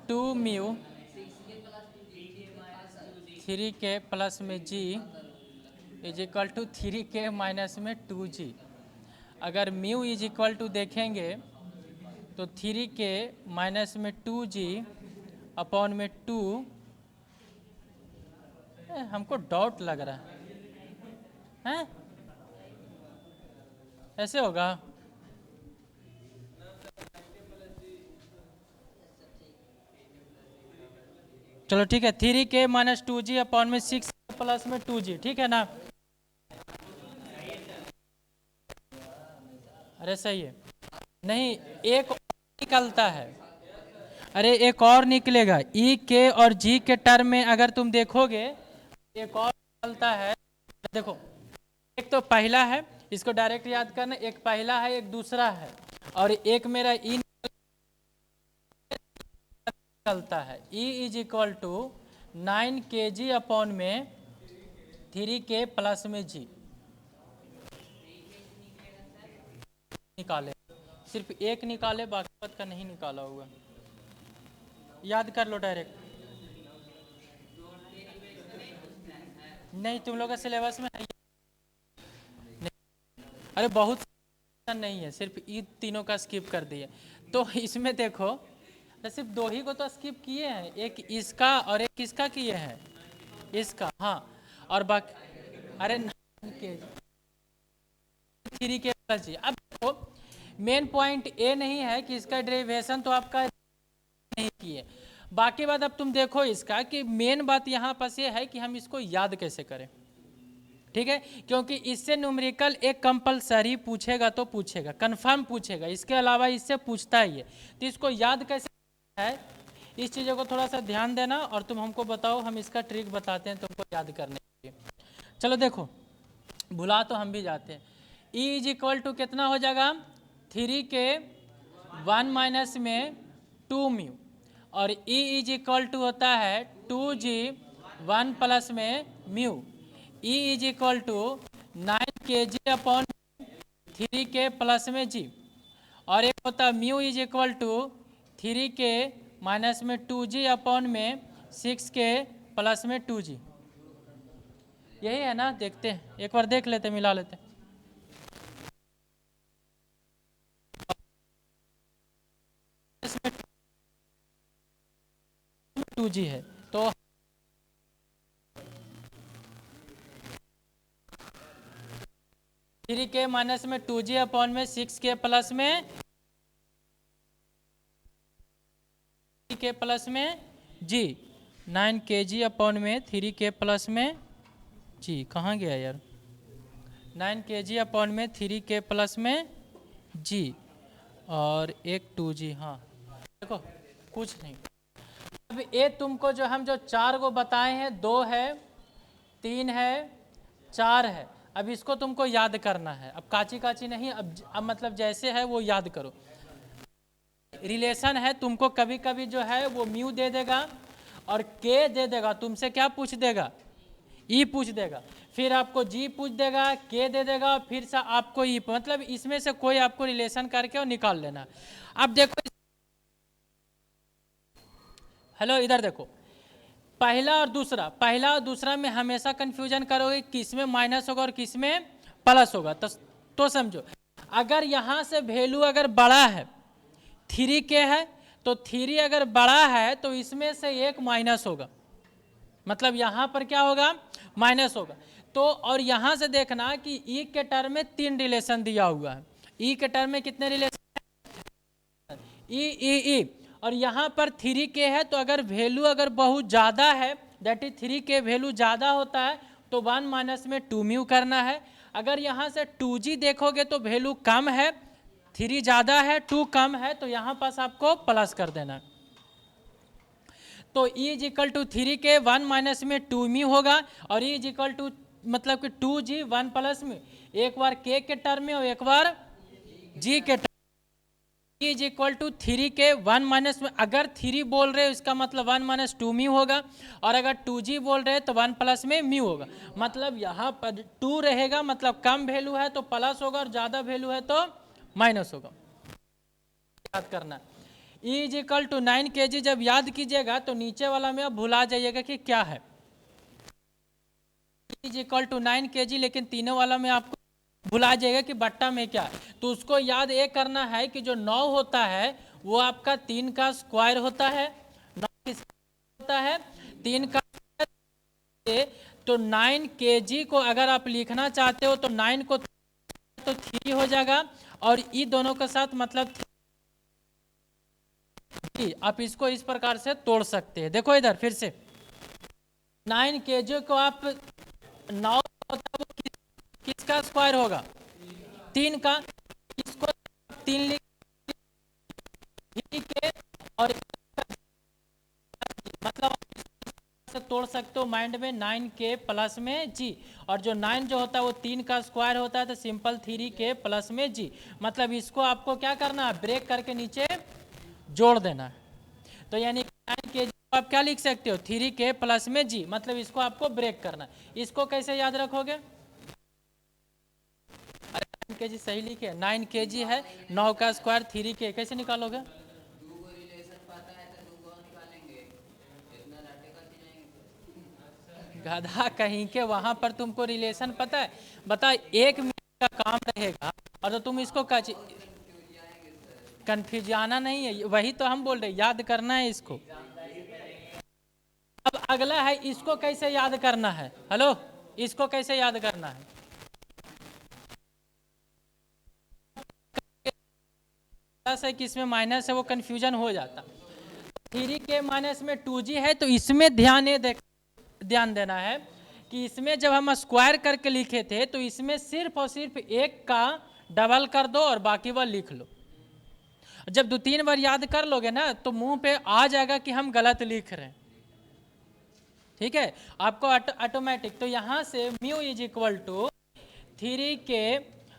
2 म्यू 3k प्लस में g is equal to 3k minus में 2g। अगर म्यू इज इक्वल टू देखेंगे तो 3k माइनस में 2g अपॉन में 2, हमको डाउट लग रहा है, ऐसे होगा। चलो ठीक है, 3k माइनस 2g अपॉन में 6 प्लस में 2g, ठीक है ना। अरे सही है, नहीं एक और निकलता है, अरे एक और निकलेगा, ई के और जी के टर्म में अगर तुम देखोगे एक और निकलता है। देखो एक तो पहला है, इसको डायरेक्ट याद करना, एक पहला है एक दूसरा है, और एक मेरा ई निकलता है, E is equal to 9kg upon में 3k प्लस में g। निकाले, सिर्फ एक निकाले, बाकी बात का नहीं निकाला हुआ, याद कर लो डायरेक्ट। नहीं तुम लोग का सिलेबस में नहीं, अरे बहुत नहीं है, सिर्फ ई तीनों का स्किप कर दिए। तो इसमें देखो सिर्फ दो ही को तो स्किप किए हैं, एक इसका और एक किसका किए हैं, इसका, हाँ, और बाकी अरे 3k प्लस जी। अब देखो मेन पॉइंट ये नहीं है कि इसका डेरिवेशन तो आपका नहीं किए, बाकी बात अब तुम देखो इसका कि मेन बात यहाँ पास ये है कि हम इसको याद कैसे करें, ठीक है, क्योंकि इससे न्यूमेरिकल एक कंपलसरी पूछेगा तो पूछेगा, कंफर्म पूछेगा, इसके अलावा इससे पूछता ही है। तो इसको याद कैसे है, इस चीज़ों को थोड़ा सा ध्यान देना और तुम हमको बताओ, हम इसका ट्रिक बताते हैं तुमको याद करने के लिए। चलो देखो, भुला तो हम भी जाते हैं। ई इज इक्वल टू कितना हो जाएगा, 3k 1 माइनस में 2 म्यू, और ई इज इक्वल टू होता है 2g 1 प्लस में mu. E is equal to 9kg upon 3k plus में g, और एक होता है mu is equal to 3k minus में 2g अपॉन में 6k प्लस में 2g। यही है ना, देखते हैं एक बार देख लेते, मिला लेते। इसमें 2g है तो 3k माइनस में 2g अपॉन में 6k प्लस में k प्लस में g, 9kg अपॉन में 3k प्लस में g, कहाँ गया यार, 9kg अपॉन में 3k प्लस में g और एक 2g। हाँ देखो कुछ नहीं, अब ये तुमको जो हम जो 4 को बताए हैं, 2 है 3 है 4 है, अब इसको तुमको याद करना है, अब काची काची नहीं, अब मतलब जैसे है वो याद करो। रिलेशन है, तुमको कभी कभी जो है वो म्यू दे देगा और के दे देगा, तुमसे क्या पूछ देगा, ई पूछ देगा, फिर आपको जी पूछ देगा, के दे देगा, फिर से आपको ई, मतलब इसमें से कोई आपको रिलेशन करके और निकाल लेना। अब देखो, हेलो इधर देखो, पहला और दूसरा में हमेशा कंफ्यूजन करोगे किस में माइनस होगा और किस में प्लस होगा, तो समझो अगर यहाँ से वैल्यू अगर बड़ा है 3k है तो 3 अगर बड़ा है तो इसमें से एक माइनस होगा, मतलब यहाँ पर क्या होगा, माइनस होगा। तो और यहाँ से देखना कि ई के टर्म में 3 रिलेशन दिया हुआ है। ई के टर्म में कितने रिलेशन, ई, और यहाँ पर 3k है तो अगर वैल्यू अगर बहुत ज़्यादा है, दैट इज 3k वैल्यू ज़्यादा होता है तो 1 माइनस में 2 म्यू करना है। अगर यहाँ से 2g देखोगे तो वैल्यू कम है, 3 ज़्यादा है 2 कम है, तो यहाँ पास आपको प्लस कर देना है। तो E is equal to 3k 1 minus में 2 म्यू होगा, और E इज इक्वल टू मतलब कि 2g 1 प्लस में, एक बार k के टर्म में और एक बार g के term. E is equal to 3k 1 minus में, अगर 3 बोल रहे हो इसका मतलब 1 माइनस 2 म्यू होगा, और अगर 2g बोल रहे हैं तो 1 प्लस में म्यू होगा। मतलब यहाँ पर 2 रहेगा, मतलब कम वैल्यू है तो प्लस होगा और ज़्यादा वैल्यू है तो माइनस होगा, याद करना। E is equal to 9 kg जब याद कीजिएगा तो नीचे वाला में अब भुला जाइएगा कि क्या है। E is equal to 9 kg, लेकिन तीनों वाला में आपको भुला जाएगा कि बट्टा में क्या है। तो उसको याद ये करना है कि जो 9 होता है वो आपका 3 का स्क्वायर होता है। 9 किसका होता है, 3 का स्क्वायर। तो 9 kg को अगर आप लिखना चाहते हो तो 9 को तो 3 हो जाएगा, और ई दोनों के साथ मतलब आप इसको इस प्रकार से तोड़ सकते हैं। देखो इधर फिर से 9 kg को आप 9 किसका स्क्वायर होगा, 3 का, इसको 3 लिख के और मतलब से तोड़ सकते हो माइंड में 9k प्लस में g, और जो 9 जो होता है वो 3 का स्क्वायर होता है तो सिंपल 3k प्लस में g। मतलब इसको आपको क्या करना है, ब्रेक करके नीचे जोड़ देना है। तो यानी 9k आप क्या लिख सकते हो, 3k प्लस में g, मतलब इसको आपको ब्रेक करना है। इसको कैसे याद रखोगे, 9 kg सही लिखे, 9 kg है, 9 का स्क्वायर 3k, कैसे निकालोगे, गधा कहीं के, वहां पर तुमको रिलेशन पता है, बता 1 मिनट का काम रहेगा और तो तुम इसको कंफ्यूज आना नहीं है, वही तो हम बोल रहे याद करना है इसको। अब अगला है इसको कैसे याद करना है, हेलो, इसको कैसे याद करना है। है कि इसमें माइनस है वो कंफ्यूजन हो जाता। 3k माइनस में 2g है तो इसमें ध्यान देना है कि इसमें जब हम स्क्वायर करके लिखे थे तो इसमें सिर्फ और सिर्फ एक का डबल कर दो और बाकी बार लिख लो। जब 2-3 बार याद कर लोगे ना तो मुंह पे आ जाएगा कि हम गलत लिख रहे हैं, ठीक है, आपको ऑटोमेटिक। तो यहाँ से mu is equal to 3k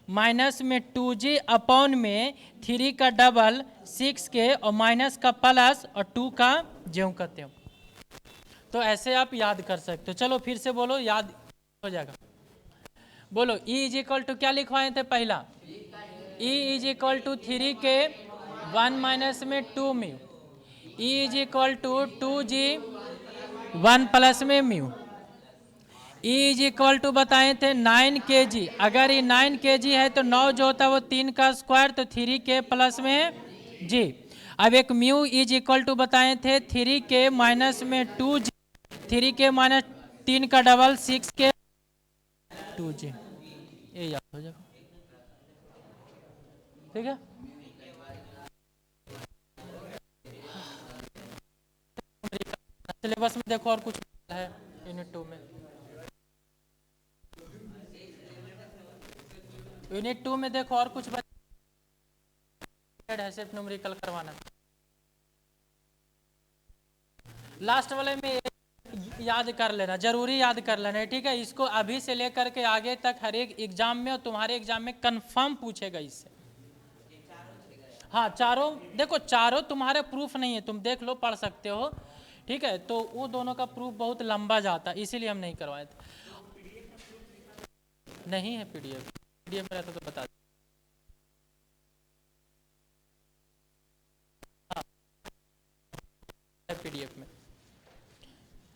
minus में 2g अपॉन में 3 का डबल 6k और माइनस का प्लस और 2 का ज्यों करते हो। तो ऐसे आप याद कर सकते हो। चलो फिर से बोलो, याद हो जाएगा। बोलो E इज इक्वल टू क्या लिखवाए थे पहला, E is equal to 3k 1 minus में 2 mu, E is equal to 2g 1 plus में mu, E is equal to बताए थे 9 kg, अगर ये 9 kg है तो 9 जो होता है वो 3 का स्क्वायर तो 3k प्लस में g। अब एक म्यू इज इक्वल टू बताए थे 3k माइनस में 2g, 3k माइनस 3 का डबल 6k 2g, ये याद हो जाएगा, ठीक है। सिलेबस में देखो और कुछ है यूनिट 2 में, यूनिट 2 में देखो और कुछ है, सिर्फ न्यूमेरिकल करवाना। लास्ट वाले में याद कर लेना, जरूरी याद कर लेना, ठीक है। इसको अभी से लेकर के आगे तक हर एक एग्जाम में और तुम्हारे एग्जाम में कंफर्म पूछेगा इससे। हाँ चारों देखो, चारों तुम्हारे प्रूफ नहीं है, तुम देख लो पढ़ सकते हो, ठीक है। तो वो दोनों का प्रूफ बहुत लंबा जाता है इसीलिए हम नहीं करवाए थे। नहीं है पीडीएफ, पीडीएफ में रहता तो बता पीडीएफ में।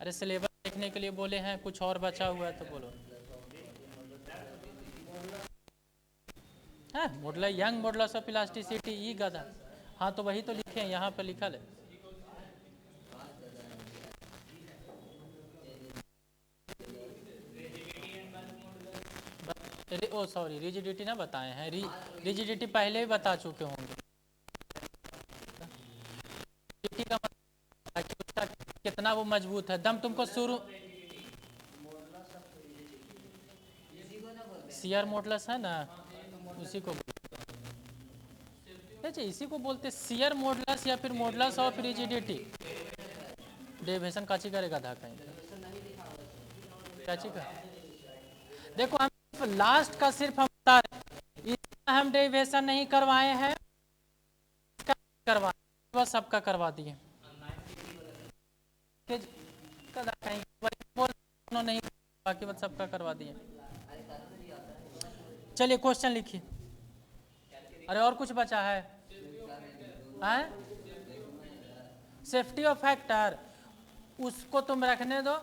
अरे सिलेबस देखने के लिए बोले हैं, कुछ और बचा हुआ है तो बोलो। है modulus young modulus of elasticity E गधा। हाँ तो वही तो लिखे हैं, यहाँ पे लिखल है। ओ सॉरी, रिजिडिटी ना बताए हैं, रिजिडिटी पहले ही बता चुके होंगे। रिजिडिटी का मतलब है कि उसका कितना वो मजबूत है। दम तुमको शुरू शियर मॉडुलस है ना, उसी को अच्छा इसी को बोलते शियर मॉडुलस या फिर मॉडुलस ऑफ रिजिडिटी। डेविएशन काची करेगा था कहीं काची का। देखो हम लास्ट का सिर्फ हम बता रहे, इसका हम डेविएशन नहीं करवाए हैं, करवा बस सबका करवा दिए। नहीं बाकी बस सबका करवा दिए। चलिए क्वेश्चन लिखिए। अरे और कुछ बचा है? सेफ्टी ऑफ फैक्टर, उसको तुम रखने दो।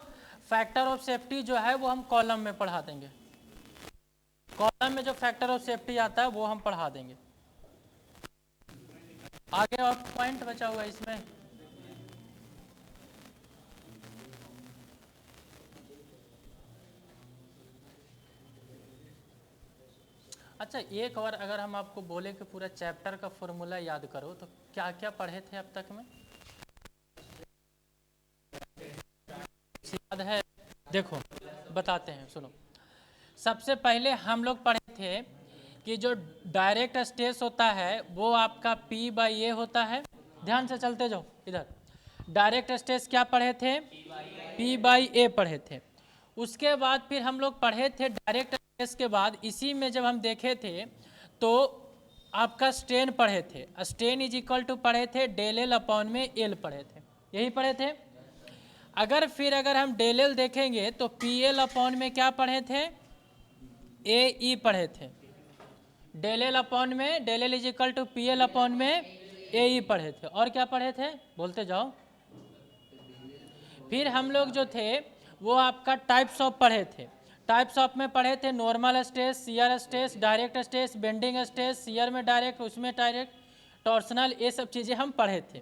फैक्टर ऑफ सेफ्टी जो है वो हम कॉलम में पढ़ा देंगे। कॉलम में जो फैक्टर ऑफ सेफ्टी आता है वो हम पढ़ा देंगे। आगे और पॉइंट बचा हुआ है इसमें? अच्छा एक बार अगर हम आपको बोले कि पूरा चैप्टर का फॉर्मूला याद करो तो क्या क्या पढ़े थे अब तक में? याद है? देखो बताते हैं, सुनो। सबसे पहले हम लोग पढ़े थे कि जो डायरेक्ट स्ट्रेस होता है वो आपका P/A होता है। ध्यान से चलते जाओ इधर। डायरेक्ट स्ट्रेस क्या पढ़े थे? P/A पढ़े थे। उसके बाद फिर हम लोग पढ़े थे डायरेक्ट स्ट्रेस के बाद इसी में जब हम देखे थे तो आपका स्ट्रेन पढ़े थे। स्ट्रेन इज इक्वल टू पढ़े थे डेल एल अपॉन में एल पढ़े थे, यही पढ़े थे। अगर हम डेल एल देखेंगे तो PL अपॉन में क्या पढ़े थे? AE पढ़े थे। डेल एल अपॉन में del L is equal to PL upon में AE पढ़े थे। और क्या पढ़े थे बोलते जाओ। फिर हम लोग जो थे वो आपका टाइप्स ऑफ पढ़े थे। टाइप्स ऑफ में पढ़े थे normal stress, shear stress, direct stress, bending stress, shear में डायरेक्ट, उसमें डायरेक्ट, टॉर्सनल, ये सब चीज़ें हम पढ़े थे।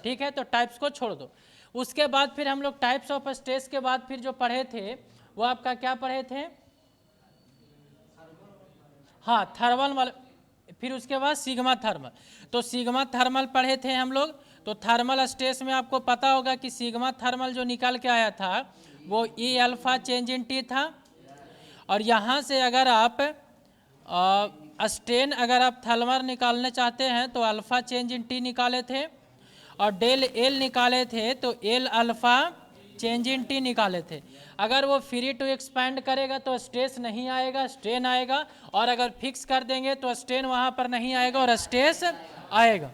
ठीक है, तो टाइप्स को छोड़ दो। उसके बाद फिर हम लोग टाइप्स ऑफ स्ट्रेस के बाद फिर जो पढ़े थे वो आपका क्या पढ़े थे? हाँ थर्मल वाला। फिर उसके बाद सिग्मा थर्मल। तो सिग्मा थर्मल पढ़े थे हम लोग। तो थर्मल स्ट्रेस में आपको पता होगा कि सिग्मा थर्मल जो निकल के आया था वो E alpha change in T था। और यहाँ से अगर आप स्ट्रेन अगर आप थर्मल निकालने चाहते हैं तो अल्फा चेंज इन टी निकाले थे। और डेल एल निकाले थे तो L alpha change in T निकाले थे। अगर वो फ्री टू एक्सपैंड करेगा तो स्ट्रेस नहीं आएगा, स्ट्रेन आएगा। और अगर फिक्स कर देंगे तो स्ट्रेन वहां पर नहीं आएगा और स्ट्रेस आएगा।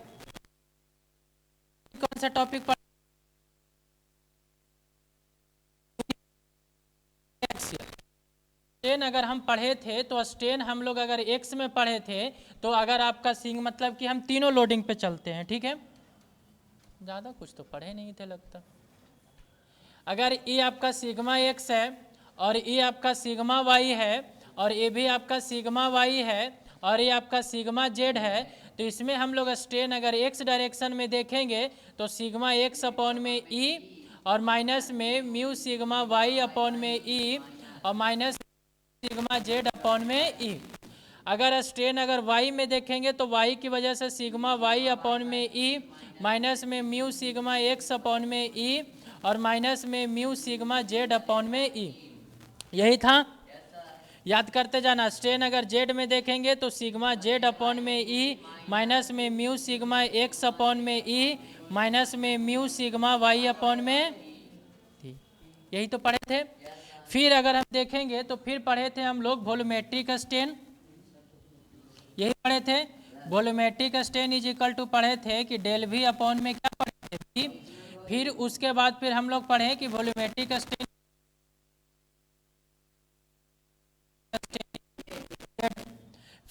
कौन सा टॉपिक पर? स्ट्रेन अगर हम पढ़े थे तो स्ट्रेन हम लोग अगर एक्स में पढ़े थे तो अगर आपका सिंग मतलब कि हम तीनों लोडिंग पे चलते हैं। ठीक है, ज़्यादा कुछ तो पढ़े नहीं थे लगता। अगर ये आपका सिग्मा एक्स है और ये आपका सिग्मा वाई है और ये भी आपका सिग्मा वाई है और ये आपका सिग्मा जेड है तो इसमें हम लोग स्ट्रेन अगर एक्स डायरेक्शन में देखेंगे तो सिग्मा एक्स अपॉन में ई और माइनस में म्यू सिग्मा वाई अपॉन में ई और माइनस सिग्मा जेड अपॉन में ई। अगर स्ट्रेन अगर वाई में देखेंगे तो वाई की वजह से सिग्मा वाई अपॉन में ई माइनस में म्यू सिग्मा एक्स अपॉन में ई और माइनस में म्यू सिग्मा जेड अपॉन में ई। यही था, याद करते जाना। स्ट्रेन अगर जेड में देखेंगे तो सिग्मा जेड अपॉन में ई माइनस में म्यू सिग्मा एक्स अपॉन में ई माइनस में म्यू सिग्मा वाई अपॉन में, यही तो पढ़े थे। फिर अगर हम देखेंगे तो फिर पढ़े थे हम लोग वॉल्यूमेट्रिक स्ट्रेन, यही पढ़े थे। Volumetric strain is equal to पढ़े थे कि डेल वी अपॉन में क्या पढ़े थे। फिर उसके बाद फिर हम लोग पढ़े कि वॉल्यूमेट्रिक स्ट्रेन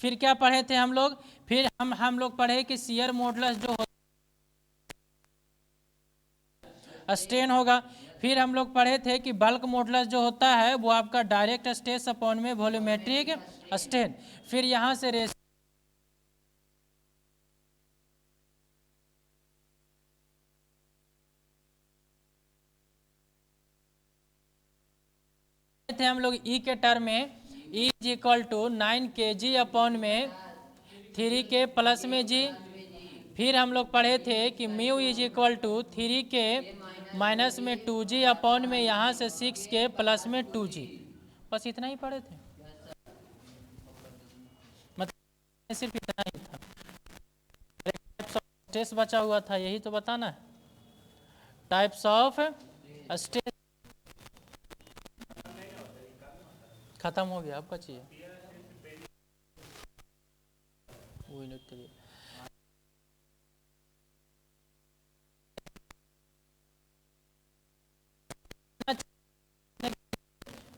फिर क्या पढ़े थे हम लोग? फिर हम लोग पढ़े कि शियर मॉडुलस जो स्ट्रेन होगा। फिर हम लोग पढ़े थे कि बल्क मॉडुलस जो होता है वो आपका डायरेक्ट स्ट्रेस अपॉन में वॉल्यूमेट्रिक स्ट्रेन। फिर यहाँ से थे हम लोग ई के टर्म में, E is equal to 9 kg upon में 3k प्लस में जी। फिर हम लोग पढ़े थे कि mu is equal to 3k minus में 2g अपॉन में यहाँ से 6k प्लस में 2g। बस इतना ही पढ़े थे, मतलब सिर्फ इतना ही था। स्ट्रेस बचा हुआ था, यही तो बताना है। टाइप्स ऑफ स्ट्रेस खत्म हो गया, अब बचिए वही नोट करिए।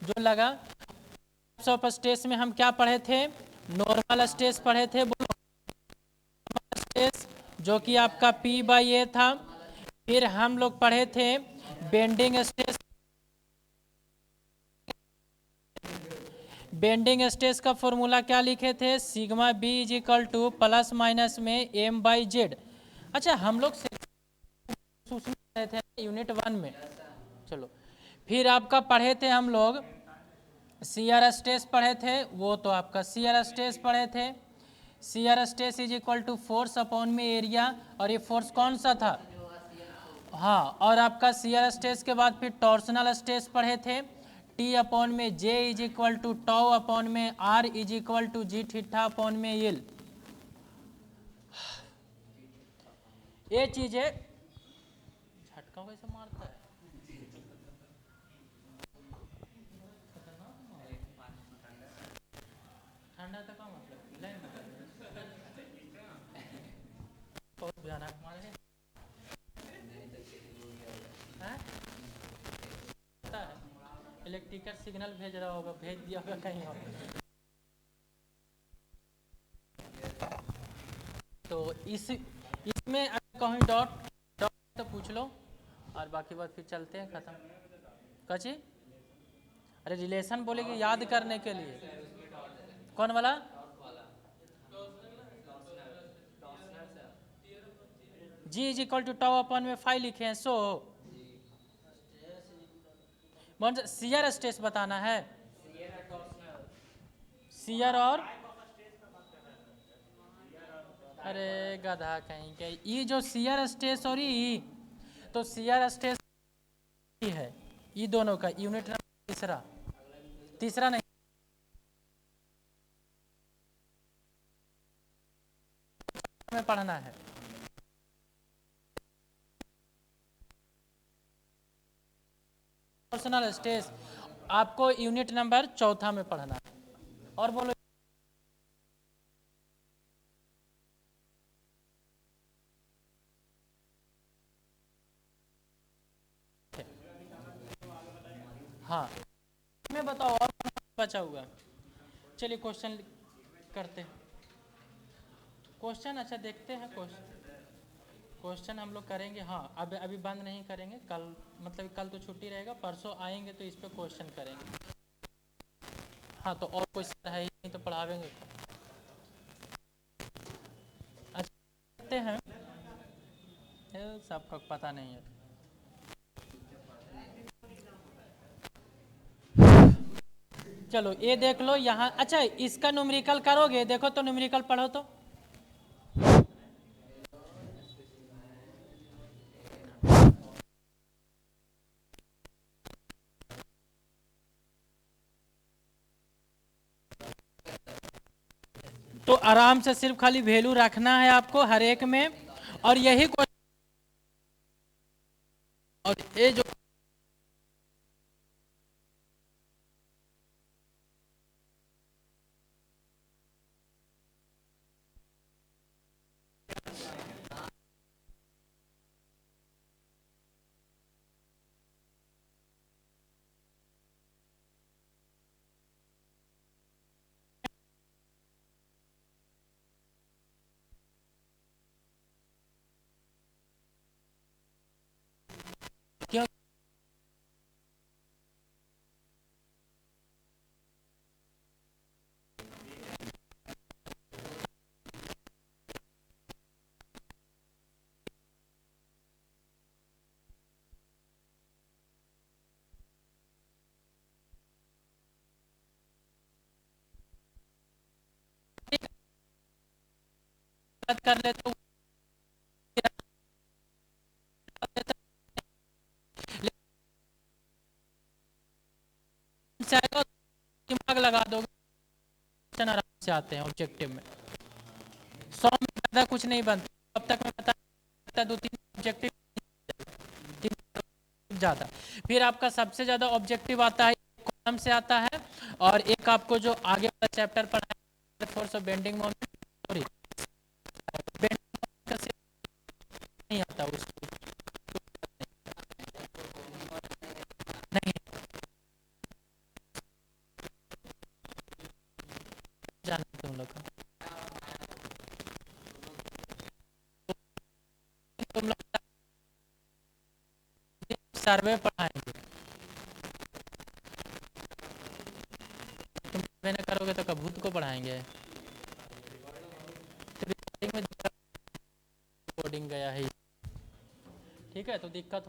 जो लगा टाइप्स ऑफ स्ट्रेस में हम क्या पढ़े थे? नॉर्मल स्ट्रेस पढ़े थे, बोलो स्ट्रेस, जो कि आपका P/A था। फिर हम लोग पढ़े थे बेंडिंग स्ट्रेस। बेंडिंग स्ट्रेस का फॉर्मूला क्या लिखे थे? Sigma B is equal to plus minus में m/z। अच्छा, हम लोग पढ़े थे यूनिट 1 में। चलो, फिर आपका पढ़े थे हम लोग शियर स्ट्रेस पढ़े थे, वो तो आपका शियर स्ट्रेस पढ़े थे। Shear stress is equal to force upon में एरिया, और ये फोर्स कौन सा था? हाँ, और आपका शियर स्ट्रेस के बाद फिर टॉर्सनल स्ट्रेस पढ़े थे। टी अपॉन में J is equal to tau upon में R is equal to G theta upon में एल। ये चीजें झटका कैसे मारता है? ठंडा तो का मतलब बहुत भयानक मारे हैं। इलेक्ट्रिकल सिग्नल भेज रहा होगा, भेज दिया होगा कहीं और। तो इसमें अगर कहीं डॉट डॉट तो पूछ लो, और बाकी बात फिर चलते हैं, खत्म। कची? अरे रिलेशन बोलेगी याद करने के लिए। कौन वाला? G is equal to tau upon में 5 लिखे हैं, सो शियर स्ट्रेस बताना है। शियर और अरे गधा कहीं के, ये जो शियर स्ट्रेस और ये तो शियर स्ट्रेस है, ये दोनों का यूनिट नंबर तीसरा, तीसरा नहीं में पढ़ना है। टॉर्सनल स्ट्रेस आपको यूनिट नंबर चौथा में पढ़ना है। और बोलो, हाँ मैं बताओ और बचा हुआ। चलिए क्वेश्चन करते हैं। क्वेश्चन अच्छा देखते हैं, क्वेश्चन हम लोग करेंगे। हाँ, अब अभी बंद नहीं करेंगे, कल मतलब कल तो छुट्टी रहेगा, परसों आएंगे तो इस पे क्वेश्चन करेंगे। हाँ, तो और कोई सर है ही नहीं तो पढ़ावेंगे। अच्छा देखते हैं, सबका पता नहीं है। चलो ये देख लो यहाँ। अच्छा, इसका न्यूमेरिकल करोगे? देखो तो न्यूमेरिकल पढ़ो तो। तो आराम से सिर्फ खाली वैल्यू रखना है आपको हर एक में, और यही और ये जो क्यों गलत कर ले तो से आएगा, दिमाग लगा दोगे, आराम से आते हैं ऑब्जेक्टिव में। 100 में ज़्यादा कुछ नहीं बनता। अब तक मैं बता 2-3 ऑब्जेक्टिव ज़्यादा। फिर आपका सबसे ज़्यादा ऑब्जेक्टिव आता है कॉलम से आता है, और एक आपको जो आगे वाला चैप्टर पढ़ा है force of bending moment, sorry bending का नहीं आता उसको नहीं जाना तुम लोग का, तुम लोग सर्वे पढ़ाएंगे, तुम सर्वे नहीं करोगे तो कबूत को पढ़ाएंगे। तो रिकॉर्डिंग में कोडिंग गया है, ठीक है, तो दिक्कत हो